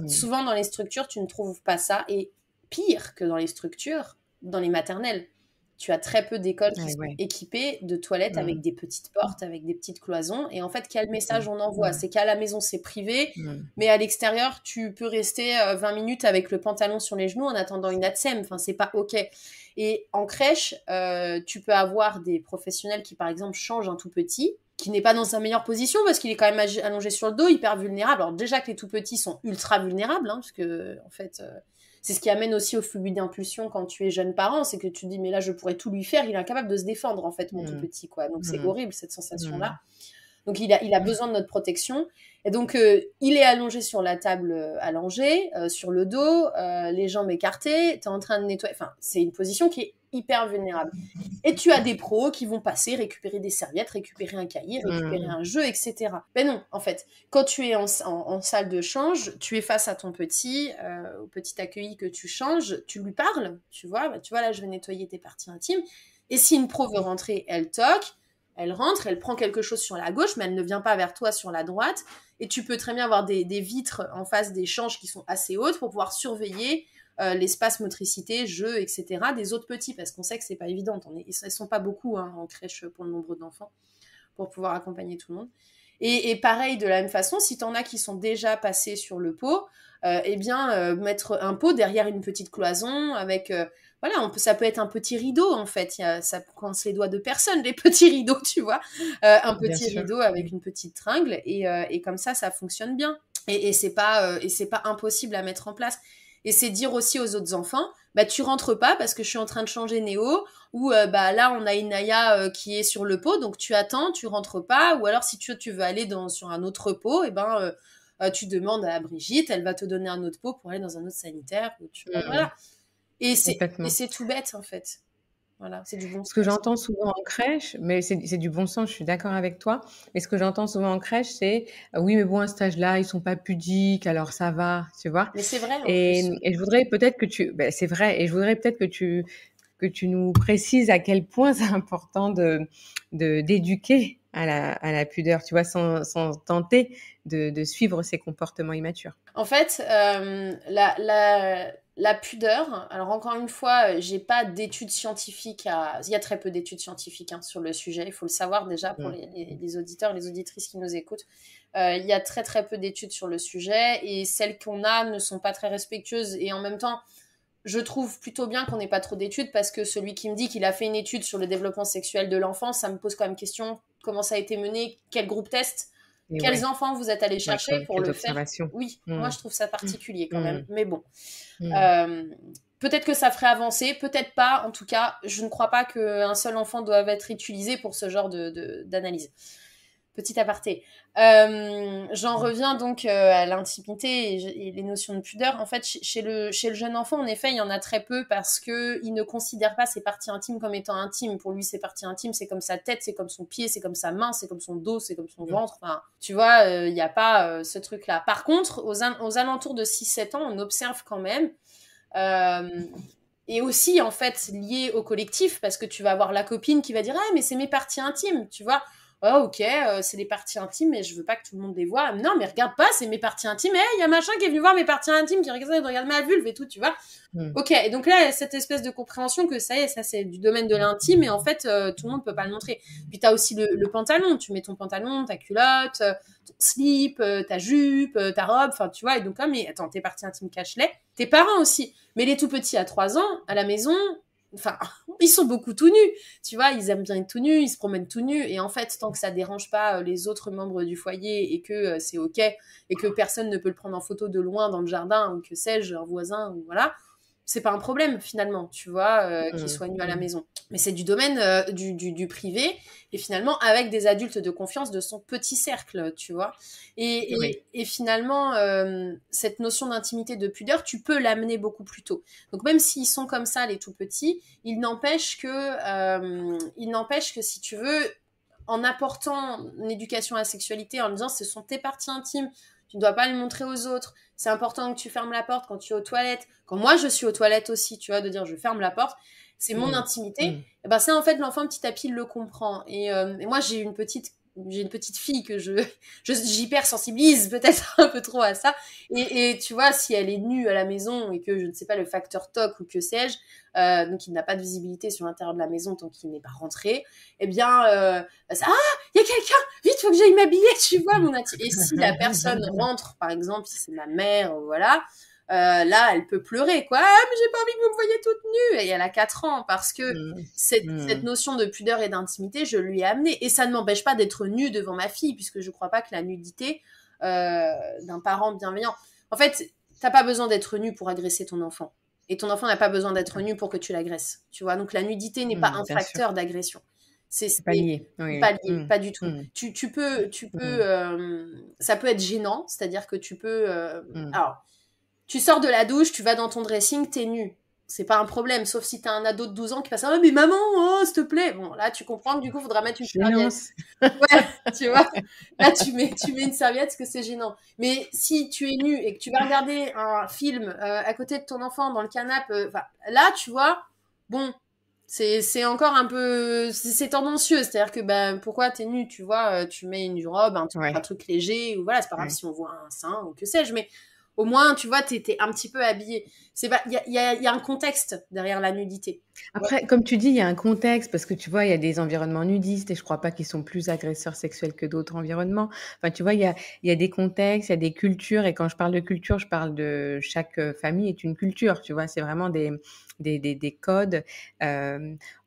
Souvent, dans les structures, tu ne trouves pas ça. Et pire que dans les structures, dans les maternelles. Tu as très peu d'écoles qui sont ouais. équipées de toilettes avec des petites portes, avec des petites cloisons. Et en fait, quel message on envoie? C'est qu'à la maison, c'est privé, mais à l'extérieur, tu peux rester 20 minutes avec le pantalon sur les genoux en attendant une ATSEM. Enfin, c'est pas OK. Et en crèche, tu peux avoir des professionnels qui, par exemple, changent un tout petit, qui n'est pas dans sa meilleure position parce qu'il est quand même allongé sur le dos, hyper vulnérable. Alors déjà que les tout petits sont ultra vulnérables, parce que, en fait... c'est ce qui amène aussi au flux d'impulsion quand tu es jeune parent, c'est que tu te dis mais là je pourrais tout lui faire, il est incapable de se défendre en fait mon tout petit quoi. Donc c'est horrible cette sensation là. Donc il a besoin de notre protection et donc il est allongé sur la table allongée, sur le dos, les jambes écartées, tu es en train de nettoyer, enfin c'est une position qui est hyper vulnérable. Et tu as des pros qui vont passer, récupérer des serviettes, récupérer un cahier, récupérer un jeu, etc. Ben non, en fait, quand tu es en salle de change, tu es face à ton petit, au petit accueilli que tu changes, tu lui parles, tu vois, là, je vais nettoyer tes parties intimes. Et si une pro veut rentrer, elle toque, elle rentre, elle prend quelque chose sur la gauche, mais elle ne vient pas vers toi sur la droite. Et tu peux très bien avoir des vitres en face des changes qui sont assez hautes pour pouvoir surveiller l'espace motricité, jeu, etc. des autres petits, parce qu'on sait que c'est pas évident. Ils sont pas beaucoup en crèche pour le nombre d'enfants, pour pouvoir accompagner tout le monde. Et pareil, de la même façon, si t'en as qui sont déjà passés sur le pot, mettre un pot derrière une petite cloison avec... ça peut être un petit rideau, en fait. Ça coince les doigts de personne, les petits rideaux, tu vois. Un petit rideau avec une petite tringle, et comme ça fonctionne bien. Et c'est pas impossible à mettre en place. Et c'est dire aussi aux autres enfants, tu rentres pas parce que je suis en train de changer Néo, ou là on a Inaya qui est sur le pot, donc tu attends, tu rentres pas, ou alors si tu veux aller sur un autre pot, tu demandes à Brigitte, elle va te donner un autre pot pour aller dans un autre sanitaire. Voilà. Et c'est tout bête en fait. Voilà, c'est du bon sens. Ce que j'entends souvent en crèche, mais c'est du bon sens, je suis d'accord avec toi, mais ce que j'entends souvent en crèche, c'est oui, mais bon, à cet âge-là, ils sont pas pudiques, alors ça va, tu vois. Mais c'est vrai en plus. Et je voudrais peut-être que c'est vrai, et je voudrais peut-être que tu nous précises à quel point c'est important d'éduquer à la pudeur, tu vois, sans tenter de suivre ces comportements immatures. En fait, la pudeur, alors encore une fois, j'ai pas d'études scientifiques il y a très peu d'études scientifiques sur le sujet, il faut le savoir déjà pour les auditeurs, les auditrices qui nous écoutent. Il y a très très peu d'études sur le sujet, et celles qu'on a ne sont pas très respectueuses, et en même temps, je trouve plutôt bien qu'on n'ait pas trop d'études, parce que celui qui me dit qu'il a fait une étude sur le développement sexuel de l'enfant, ça me pose quand même question, comment ça a été mené, quel groupe test, quels enfants vous êtes allés chercher pour le faire. Oui, moi je trouve ça particulier quand même, mais bon. Peut-être que ça ferait avancer, peut-être pas. En tout cas, je ne crois pas qu'un seul enfant doive être utilisé pour ce genre d'analyse. Petit aparté. J'en reviens donc à l'intimité et les notions de pudeur. En fait, chez le jeune enfant, en effet, il y en a très peu, parce qu'il ne considère pas ses parties intimes comme étant intimes. Pour lui, ses parties intimes, c'est comme sa tête, c'est comme son pied, c'est comme sa main, c'est comme son dos, c'est comme son ventre. Enfin, tu vois, il n'y a pas ce truc-là. Par contre, aux alentours de 6-7 ans, on observe quand même... et aussi en fait lié au collectif, parce que tu vas avoir la copine qui va dire mais c'est mes parties intimes, tu vois. Oh ok, c'est les parties intimes, mais je veux pas que tout le monde les voit. Non mais regarde pas, c'est mes parties intimes. Il y a machin qui est venu voir mes parties intimes, qui regarde ma vulve et tout, tu vois. Ok, et donc là cette espèce de compréhension que ça y est, ça c'est du domaine de l'intime, et en fait tout le monde peut pas le montrer. Puis t'as aussi le pantalon, tu mets ton pantalon, ta culotte, ton slip, ta jupe, ta robe, enfin tu vois. Et donc là, mais attends, tes parties intimes cache-les. Tes parents aussi, mais les tout petits à 3 ans à la maison, enfin, ils sont beaucoup tout nus, tu vois, ils aiment bien être tout nus, ils se promènent tout nus, et en fait, tant que ça dérange pas les autres membres du foyer, et que c'est ok, et que personne ne peut le prendre en photo de loin dans le jardin, ou que sais-je, un voisin, ou voilà, c'est pas un problème finalement, tu vois, qu'ils soient nus à la maison. Mais c'est du domaine du privé, et finalement avec des adultes de confiance de son petit cercle, tu vois. Et finalement, cette notion d'intimité, de pudeur, tu peux l'amener beaucoup plus tôt. Donc même s'ils sont comme ça, les tout petits, il n'empêche que si tu veux, en apportant une éducation à la sexualité, en disant ce sont tes parties intimes, tu ne dois pas les montrer aux autres, c'est important que tu fermes la porte quand tu es aux toilettes, quand moi je suis aux toilettes aussi, tu vois, de dire je ferme la porte, c'est mon intimité. Et ben ça, en fait, l'enfant petit à petit il le comprend. Et moi j'ai une petite j'ai une petite fille que j'hypersensibilise peut-être un peu trop à ça. Et tu vois, si elle est nue à la maison et que, je ne sais pas, le facteur TOC ou que sais-je, donc il n'a pas de visibilité sur l'intérieur de la maison tant qu'il n'est pas rentré, eh bien, ça, il y a quelqu'un, vite, faut que j'aille m'habiller, tu vois, et si la personne rentre, par exemple, si c'est ma mère, voilà, là, elle peut pleurer, quoi. Ah, mais j'ai pas envie que vous me voyiez toute nue. Et elle a 4 ans, parce que cette notion de pudeur et d'intimité, je lui ai amenée. Et ça ne m'empêche pas d'être nue devant ma fille, puisque je crois pas que la nudité d'un parent bienveillant... En fait, t'as pas besoin d'être nu pour agresser ton enfant. Et ton enfant n'a pas besoin d'être nu pour que tu l'agresses. Tu vois, donc la nudité n'est pas un facteur d'agression. C'est pas lié. Oui. Pas lié, pas du tout. Tu peux, ça peut être gênant, c'est-à-dire que tu peux... Alors, tu sors de la douche, tu vas dans ton dressing, t'es nu. C'est pas un problème, sauf si t'as un ado de 12 ans qui passe « Ah, mais maman, oh, s'il te plaît !» Bon, là, tu comprends que du coup, il faudra mettre une serviette. Ouais, tu vois. Là, tu mets une serviette parce que c'est gênant. Mais si tu es nu et que tu vas regarder un film à côté de ton enfant dans le canapé, là, tu vois, bon, c'est encore un peu... C'est tendancieux, c'est-à-dire que pourquoi t'es nu, tu vois, tu mets une robe, un truc léger, ou voilà, c'est pas grave si on voit un sein ou que sais-je, mais... Au moins, tu vois, t'es un petit peu habillé. Il y a un contexte derrière la nudité. Après, comme tu dis, il y a un contexte parce que tu vois, il y a des environnements nudistes et je crois pas qu'ils sont plus agresseurs sexuels que d'autres environnements. Enfin, tu vois, il y a des contextes, il y a des cultures et quand je parle de culture, je parle de chaque famille est une culture. Tu vois, c'est vraiment des codes.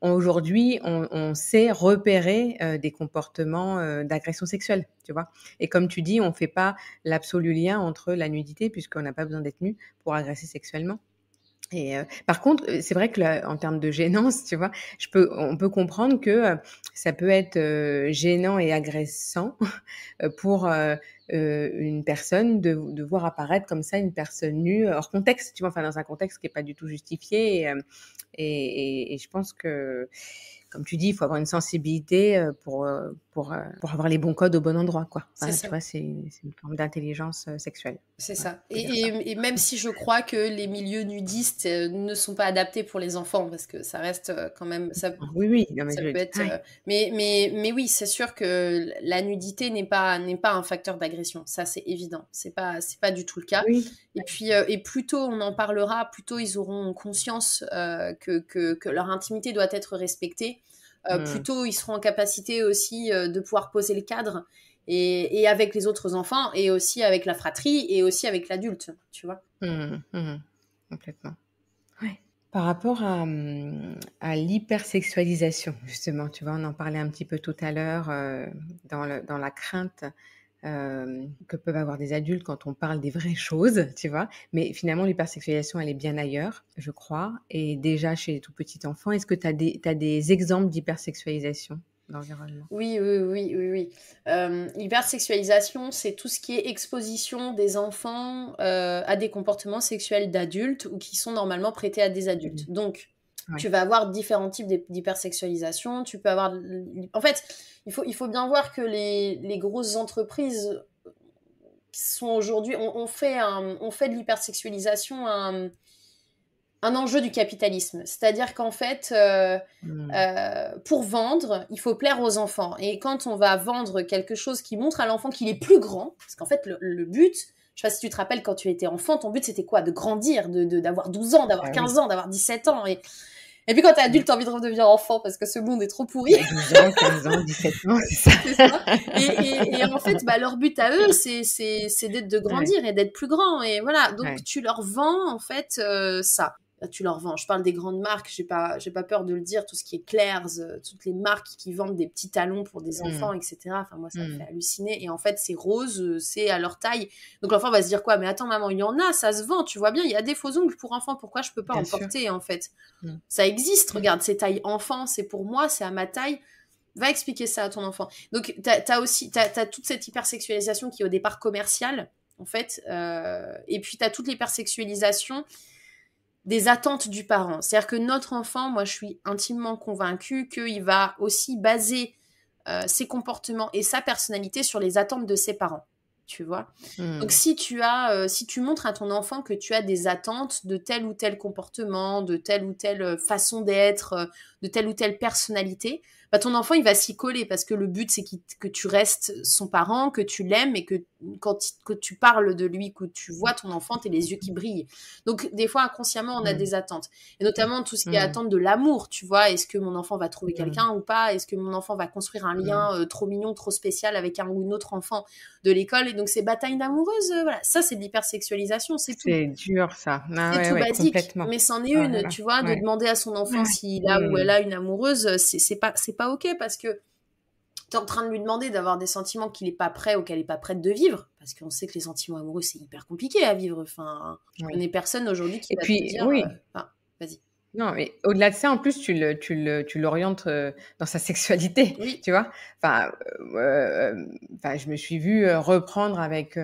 Aujourd'hui, on sait repérer des comportements d'agression sexuelle, tu vois. Et comme tu dis, on fait pas l'absolu lien entre la nudité puisqu'on n'a pas besoin d'être nu pour agresser sexuellement. Et par contre, c'est vrai que là, en termes de gênance, tu vois, on peut comprendre que ça peut être gênant et agressant pour une personne de voir apparaître comme ça une personne nue hors contexte, tu vois, enfin dans un contexte qui est pas du tout justifié. Et je pense que, comme tu dis, il faut avoir une sensibilité pour avoir les bons codes au bon endroit, quoi. Enfin, tu vois, c'est une forme d'intelligence sexuelle. C'est ça. Et même si je crois que les milieux nudistes ne sont pas adaptés pour les enfants, parce que ça reste quand même... Oui. Non, mais ça peut être... mais oui, c'est sûr que la nudité n'est pas un facteur d'agression. Ça, c'est évident. C'est pas du tout le cas. Oui. Et puis, plus tôt on en parlera, plus tôt ils auront conscience que leur intimité doit être respectée. Plus tôt ils seront en capacité aussi de pouvoir poser le cadre et avec les autres enfants et aussi avec la fratrie et aussi avec l'adulte, tu vois. Complètement. Ouais. Par rapport à l'hypersexualisation, justement, tu vois, on en parlait un petit peu tout à l'heure dans la crainte que peuvent avoir des adultes quand on parle des vraies choses, tu vois. Mais finalement, l'hypersexualisation, elle est bien ailleurs, je crois. Et déjà chez les tout petits enfants, est-ce que tu as des exemples d'hypersexualisation d'environnement? Oui. L'hypersexualisation, c'est tout ce qui est exposition des enfants à des comportements sexuels d'adultes ou qui sont normalement prêtés à des adultes. Donc, tu vas avoir différents types d'hypersexualisation. Tu peux avoir... En fait, il faut bien voir que les grosses entreprises qui sont aujourd'hui... On fait de l'hypersexualisation un enjeu du capitalisme. C'est-à-dire qu'en fait, pour vendre, il faut plaire aux enfants. Et quand on va vendre quelque chose qui montre à l'enfant qu'il est plus grand, parce qu'en fait, le but... Je sais pas si tu te rappelles, quand tu étais enfant, ton but, c'était quoi? De grandir, d'avoir 12 ans, d'avoir 15 ans, d'avoir 17 ans. Et puis quand t'es adulte, t'as envie de redevenir enfant parce que ce monde est trop pourri. 12 ans, 15 ans, 17 ans, c'est ça. C'est ça. Et en fait, leur but à eux, c'est de grandir et d'être plus grand. Et voilà, donc tu leur vends en fait ça. Tu leur vends. Je parle des grandes marques, j'ai pas peur de le dire, tout ce qui est Claire's, toutes les marques qui vendent des petits talons pour des enfants, etc. Enfin, moi, ça me fait halluciner. Et en fait, c'est rose, c'est à leur taille. Donc l'enfant va se dire quoi? Mais attends, maman, il y en a, ça se vend, tu vois bien, il y a des faux ongles pour enfants, pourquoi je peux pas en porter, en fait? Ça existe, regarde, c'est taille enfant, c'est pour moi, c'est à ma taille. Va expliquer ça à ton enfant. Donc, t'as toute cette hypersexualisation qui est au départ commerciale, en fait. Et puis, t'as toute l'hypersexualisation des attentes du parent. C'est-à-dire que notre enfant, moi je suis intimement convaincue qu'il va aussi baser ses comportements et sa personnalité sur les attentes de ses parents, tu vois. Donc si tu montres à ton enfant que tu as des attentes de tel ou tel comportement, de telle ou telle façon d'être, de telle ou telle personnalité, bah, ton enfant, il va s'y coller parce que le but, c'est que tu restes son parent, que tu l'aimes et que que tu parles de lui, que tu vois ton enfant, t'as les yeux qui brillent. Donc, des fois, inconsciemment, on a Mmh. des attentes. Et notamment, tout ce qui est Mmh. attente de l'amour, tu vois. Est-ce que mon enfant va trouver Mmh. quelqu'un ou pas? Est-ce que mon enfant va construire un Mmh. lien trop mignon, trop spécial avec un ou une autre enfant de l'école? Et donc, ces batailles d'amoureuses, voilà. Ça, c'est de l'hypersexualisation, c'est tout. C'est dur ça. Ah C'est ouais, tout ouais, basique, complètement. mais c'en est Oh là une, là. tu vois, de Ouais. demander à son enfant Ouais. s'il a ou elle Mmh. a une amoureuse, c'est pas ok parce que t'es en train de lui demander d'avoir des sentiments qu'il est pas prêt ou qu'elle est pas prête de vivre, parce qu'on sait que les sentiments amoureux c'est hyper compliqué à vivre. Enfin, je Oui. connais personne aujourd'hui qui Et va te puis dire, oui. enfin, vas-y. Non, mais au-delà de ça, en plus, tu l'orientes, dans sa sexualité, Oui, tu vois? Enfin, enfin, je me suis vue, reprendre avec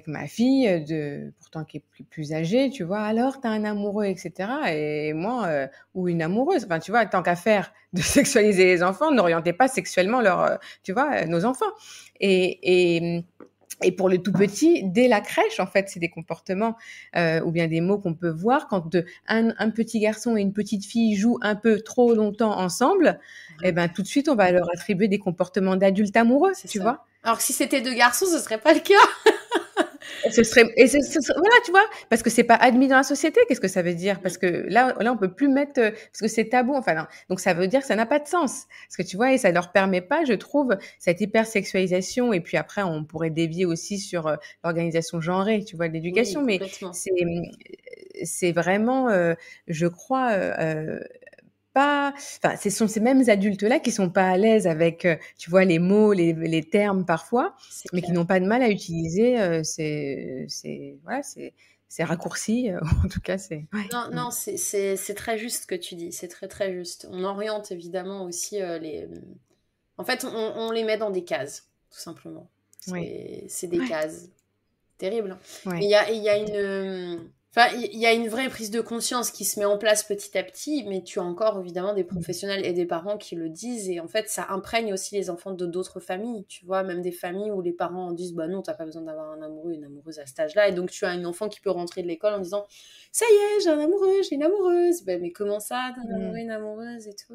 ma fille, pourtant qui est plus âgée, tu vois? «Alors, tu as un amoureux?» et cetera et moi, ou une amoureuse, enfin, tu vois? Tant qu'à faire de sexualiser les enfants, n'orientez pas sexuellement tu vois, nos enfants et pour le tout petit, dès la crèche, en fait, c'est des comportements ou bien des mots qu'on peut voir quand un petit garçon et une petite fille jouent un peu trop longtemps ensemble, et ben tout de suite, on va leur attribuer des comportements d'adultes amoureux, c'est tu ça. vois? Alors que si c'était deux garçons, ce serait pas le cas. Voilà, tu vois? Parce que c'est pas admis dans la société. Qu'est-ce que ça veut dire? Parce Mm. que là, on peut plus mettre, parce que c'est tabou. Enfin, non. Donc ça veut dire que ça n'a pas de sens. Parce que tu vois? Et ça leur permet pas, je trouve, cette hypersexualisation. Et puis après, on pourrait dévier aussi sur l'organisation genrée, tu vois, de Oui, l'éducation. Mais complètement. c'est vraiment, je crois, pas, enfin, ce sont ces mêmes adultes-là qui sont pas à l'aise avec, tu vois, les mots, les termes parfois, C'est mais qui clair. n'ont pas de mal à utiliser, voilà, ces raccourcis, en tout cas, c'est ouais. Non, Mmh. non, c'est très juste ce que tu dis. C'est très, très juste. On oriente évidemment aussi En fait, on les met dans des cases, tout simplement. Oui. C'est des Ouais, cases. Terrible, hein. Et ouais. il y a enfin, il y a une vraie prise de conscience qui se met en place petit à petit, mais tu as encore évidemment des Mmh. professionnels et des parents qui le disent, et en fait, ça imprègne aussi les enfants de d'autres familles, tu vois, même des familles où les parents disent, bah non, t'as pas besoin d'avoir un amoureux, une amoureuse à cet âge-là, et donc tu as un enfant qui peut rentrer de l'école en disant, ça y est, j'ai un amoureux, j'ai une amoureuse, bah, mais comment ça, t'as un amoureux, Mmh. une amoureuse et tout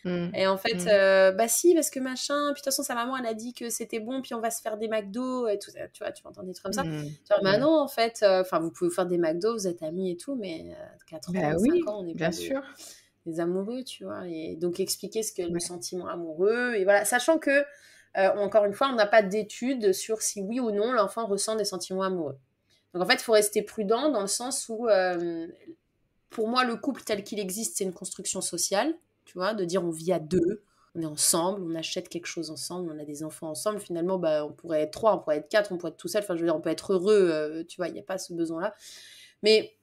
Mmh. et en fait, Mmh. bah si, parce que machin, puis de toute façon, sa maman, elle a dit que c'était bon, puis on va se faire des McDo et tout ça. Tu vois, tu entends des trucs comme ça. Mmh. Genre, bah Mmh. non, en fait, enfin, vous pouvez faire des McDo, vous êtes amis et tout, mais 4 Bah ans, 5 oui, ans, on n'est pas bien sûr. des amoureux, tu vois. Et donc, expliquer ce qu'est le Ouais. sentiment amoureux. Et voilà, sachant que, encore une fois, on n'a pas d'études sur si oui ou non l'enfant ressent des sentiments amoureux. Donc, en fait, il faut rester prudent dans le sens où, pour moi, le couple tel qu'il existe, c'est une construction sociale, tu vois, de dire on vit à deux, on est ensemble, on achète quelque chose ensemble, on a des enfants ensemble. Finalement, bah, on pourrait être trois, on pourrait être quatre, on pourrait être tout seul. Enfin, je veux dire, on peut être heureux, tu vois, il n'y a pas ce besoin-là. Mais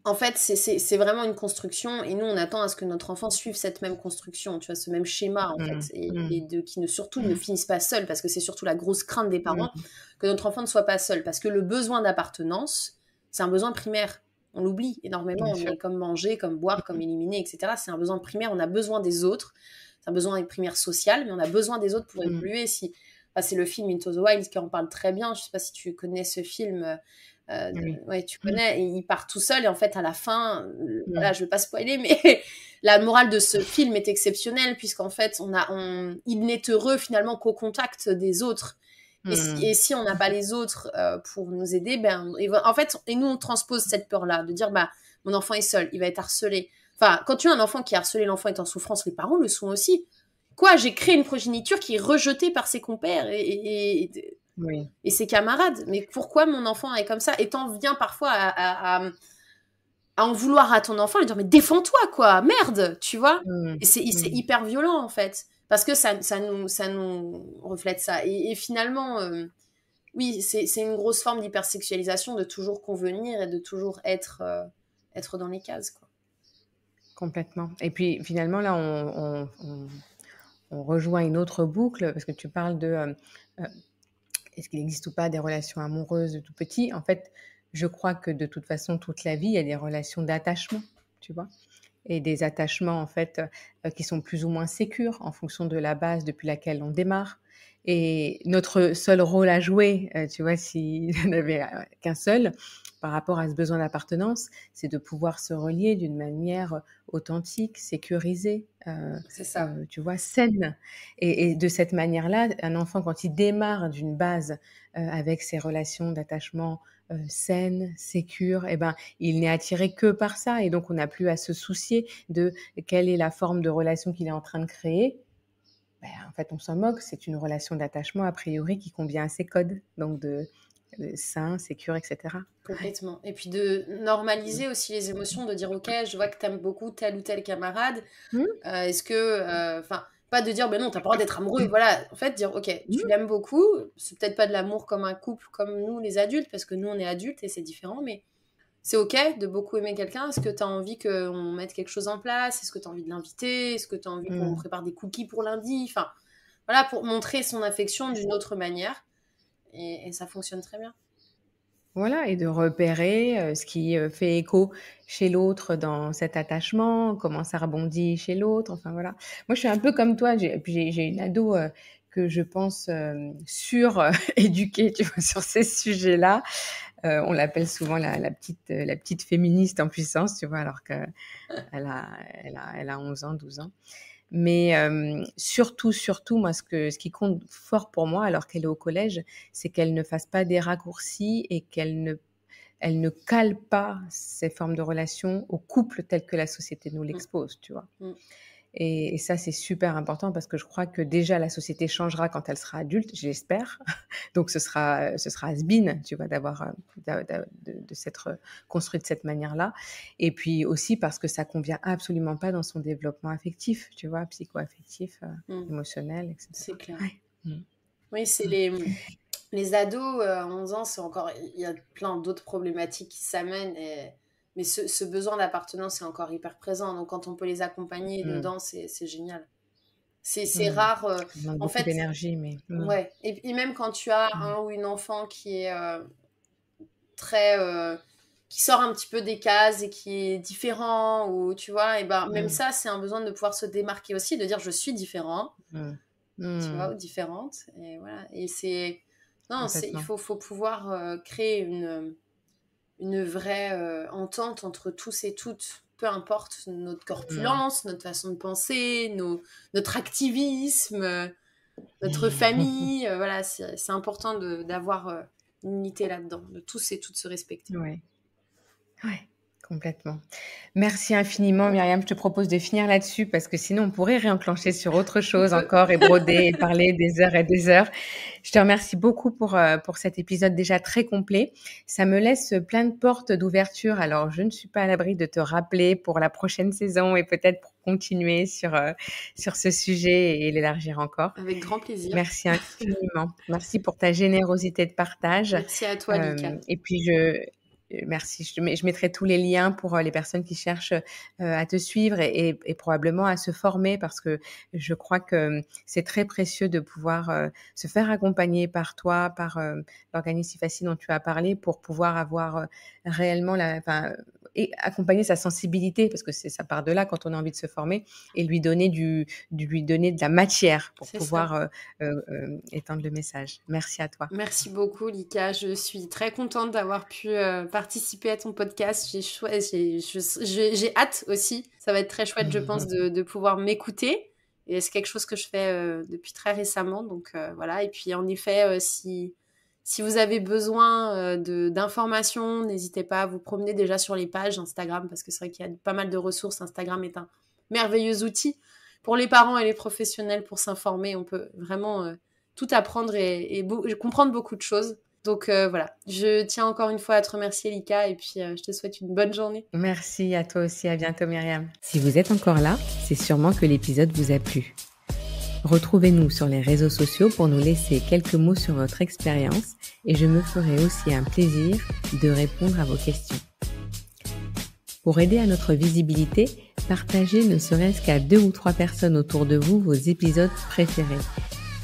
en fait, c'est vraiment une construction et nous, on attend à ce que notre enfant suive cette même construction, tu vois, ce même schéma, en Mmh. fait, et Mmh. qui ne surtout ne finisse pas seul, parce que c'est surtout la grosse crainte des parents, Mmh. que notre enfant ne soit pas seul, parce que le besoin d'appartenance, c'est un besoin primaire. On l'oublie énormément, Bien on sûr. est comme manger, comme boire, comme éliminer, etc. C'est un besoin primaire, on a besoin des autres, c'est un besoin primaire social, mais on a besoin des autres pour Mmh. évoluer. Si, enfin, c'est le film Into the Wild qui en parle très bien, je sais pas si tu connais ce film, Oui. ouais, tu Mmh. connais, et il part tout seul, et en fait, à la fin, Mmh. voilà, je vais pas spoiler, mais la morale de ce film est exceptionnelle, puisqu'en fait, il n'est heureux finalement qu'au contact des autres. Mmh. Et si on n'a pas les autres pour nous aider, ben, en fait, et nous, on transpose cette peur-là, de dire, bah, mon enfant est seul, il va être harcelé. Enfin, quand tu as un enfant qui est harcelé, l'enfant est en souffrance, les parents le sont aussi. Quoi, j'ai créé une progéniture qui est rejetée par ses compères Oui. et ses camarades. Mais pourquoi mon enfant est comme ça? Et t'en viens parfois à en vouloir à ton enfant, lui dire mais défends-toi quoi, merde, tu vois. Mmh. Et c'est Mmh. hyper violent en fait, parce que ça nous reflète ça. Et finalement, oui, c'est une grosse forme d'hypersexualisation de toujours convenir et de toujours être dans les cases quoi. Complètement et puis finalement là, on rejoint une autre boucle parce que tu parles de, heu, est-ce qu'il existe ou pas des relations amoureuses de tout petit? En fait, je crois que de toute façon, toute la vie, il y a des relations d'attachement, tu vois? Et des attachements en fait, qui sont plus ou moins sécures en fonction de la base depuis laquelle on démarre et notre seul rôle à jouer, tu vois, s'il n'y en avait, qu'un seul, par rapport à ce besoin d'appartenance, c'est de pouvoir se relier d'une manière authentique, sécurisée, C'est ça. tu vois, saine. Et de cette manière-là, un enfant, quand il démarre d'une base avec ses relations d'attachement saines, sécures, eh ben, il n'est attiré que par ça. Et donc, on n'a plus à se soucier de quelle est la forme de relation qu'il est en train de créer. Ben, en fait, on s'en moque. C'est une relation d'attachement, a priori, qui convient à ses codes. Donc, de sain, sécure, etc. Complètement. Et puis de normaliser aussi les émotions, de dire, ok, je vois que t'aimes beaucoup tel ou tel camarade. Mmh. Est-ce que, enfin, pas de dire, ben non, t'as pas le droit d'être amoureux. Voilà, en fait, dire, ok, tu l'aimes beaucoup. C'est peut-être pas de l'amour comme un couple, comme nous, les adultes, parce que nous, on est adultes et c'est différent, mais c'est ok de beaucoup aimer quelqu'un. Est-ce que t'as envie qu'on mette quelque chose en place? Est-ce que t'as envie de l'inviter? Est-ce que t'as envie qu'on prépare des cookies pour lundi? Enfin, voilà, pour montrer son affection d'une autre manière. Et ça fonctionne très bien. Voilà, et de repérer ce qui fait écho chez l'autre dans cet attachement, comment ça rebondit chez l'autre, enfin voilà. Moi, je suis un peu comme toi, j'ai une ado que je pense éduquée, tu vois, sur ces sujets-là. On l'appelle souvent la petite féministe en puissance, tu vois, alors qu'elle a 11 ans, 12 ans. Mais surtout, moi, ce qui compte fort pour moi, alors qu'elle est au collège, c'est qu'elle ne fasse pas des raccourcis et qu'elle ne cale pas ces formes de relations au couple tel que la société nous l'expose, tu vois. Et ça, c'est super important parce que je crois que déjà, la société changera quand elle sera adulte, j'espère. Donc, ce sera has-been, tu vois, de s'être construite de cette manière-là. Et puis aussi parce que ça convient absolument pas dans son développement affectif, tu vois, psycho-affectif, émotionnel, etc. C'est clair. Ouais. Oui, c'est les ados, à 11 ans, c'est encore... Il y a plein d'autres problématiques qui s'amènent mais ce besoin d'appartenance est encore hyper présent. Donc, quand on peut les accompagner dedans, c'est génial. C'est rare. Ça demande En beaucoup fait, d'énergie, mais... ouais. Et même quand tu as un ou une enfant qui est très... qui sort un petit peu des cases et qui est différent, ou tu vois, et ben, même ça, c'est un besoin de pouvoir se démarquer aussi, de dire je suis différent, tu vois, ou différente. Et voilà. Et c'est... Non, il faut pouvoir créer une vraie entente entre tous et toutes, peu importe notre corpulence, notre façon de penser, notre activisme, notre famille. Voilà, c'est important d'avoir une unité là-dedans, de tous et toutes se respecter. Ouais. Complètement. Merci infiniment, Myriam. Je te propose de finir là-dessus parce que sinon, on pourrait réenclencher sur autre chose encore et broder et parler des heures et des heures. Je te remercie beaucoup pour cet épisode déjà très complet. Ça me laisse plein de portes d'ouverture. Alors, je ne suis pas à l'abri de te rappeler pour la prochaine saison et peut-être pour continuer sur ce sujet et l'élargir encore. Avec grand plaisir. Merci infiniment. Merci pour ta générosité de partage. Merci à toi, Lika. Et puis, merci. Je mettrai tous les liens pour les personnes qui cherchent à te suivre et probablement à se former parce que je crois que c'est très précieux de pouvoir se faire accompagner par toi, par l'organisme Si dont tu as parlé pour pouvoir avoir réellement et accompagner sa sensibilité parce que ça part de là quand on a envie de se former et lui donner de la matière pour pouvoir étendre le message. Merci à toi. Merci beaucoup, Lika. Je suis très contente d'avoir pu participer à ton podcast. J'ai hâte aussi. Ça va être très chouette, je pense, de pouvoir m'écouter. Et c'est quelque chose que je fais depuis très récemment. Donc voilà. Et puis en effet, si vous avez besoin d'informations, n'hésitez pas à vous promener déjà sur les pages Instagram parce que c'est vrai qu'il y a pas mal de ressources. Instagram est un merveilleux outil pour les parents et les professionnels pour s'informer. On peut vraiment tout apprendre et comprendre beaucoup de choses. Donc voilà, je tiens encore une fois à te remercier, Lika, et puis je te souhaite une bonne journée. Merci à toi aussi, à bientôt, Myriam. Si vous êtes encore là, c'est sûrement que l'épisode vous a plu. Retrouvez-nous sur les réseaux sociaux pour nous laisser quelques mots sur votre expérience et je me ferai aussi un plaisir de répondre à vos questions. Pour aider à notre visibilité, partagez ne serait-ce qu'à 2 ou 3 personnes autour de vous vos épisodes préférés.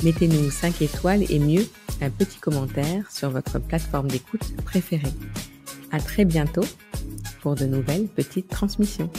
Mettez-nous 5 étoiles et mieux, un petit commentaire sur votre plateforme d'écoute préférée. À très bientôt pour de nouvelles petites transmissions.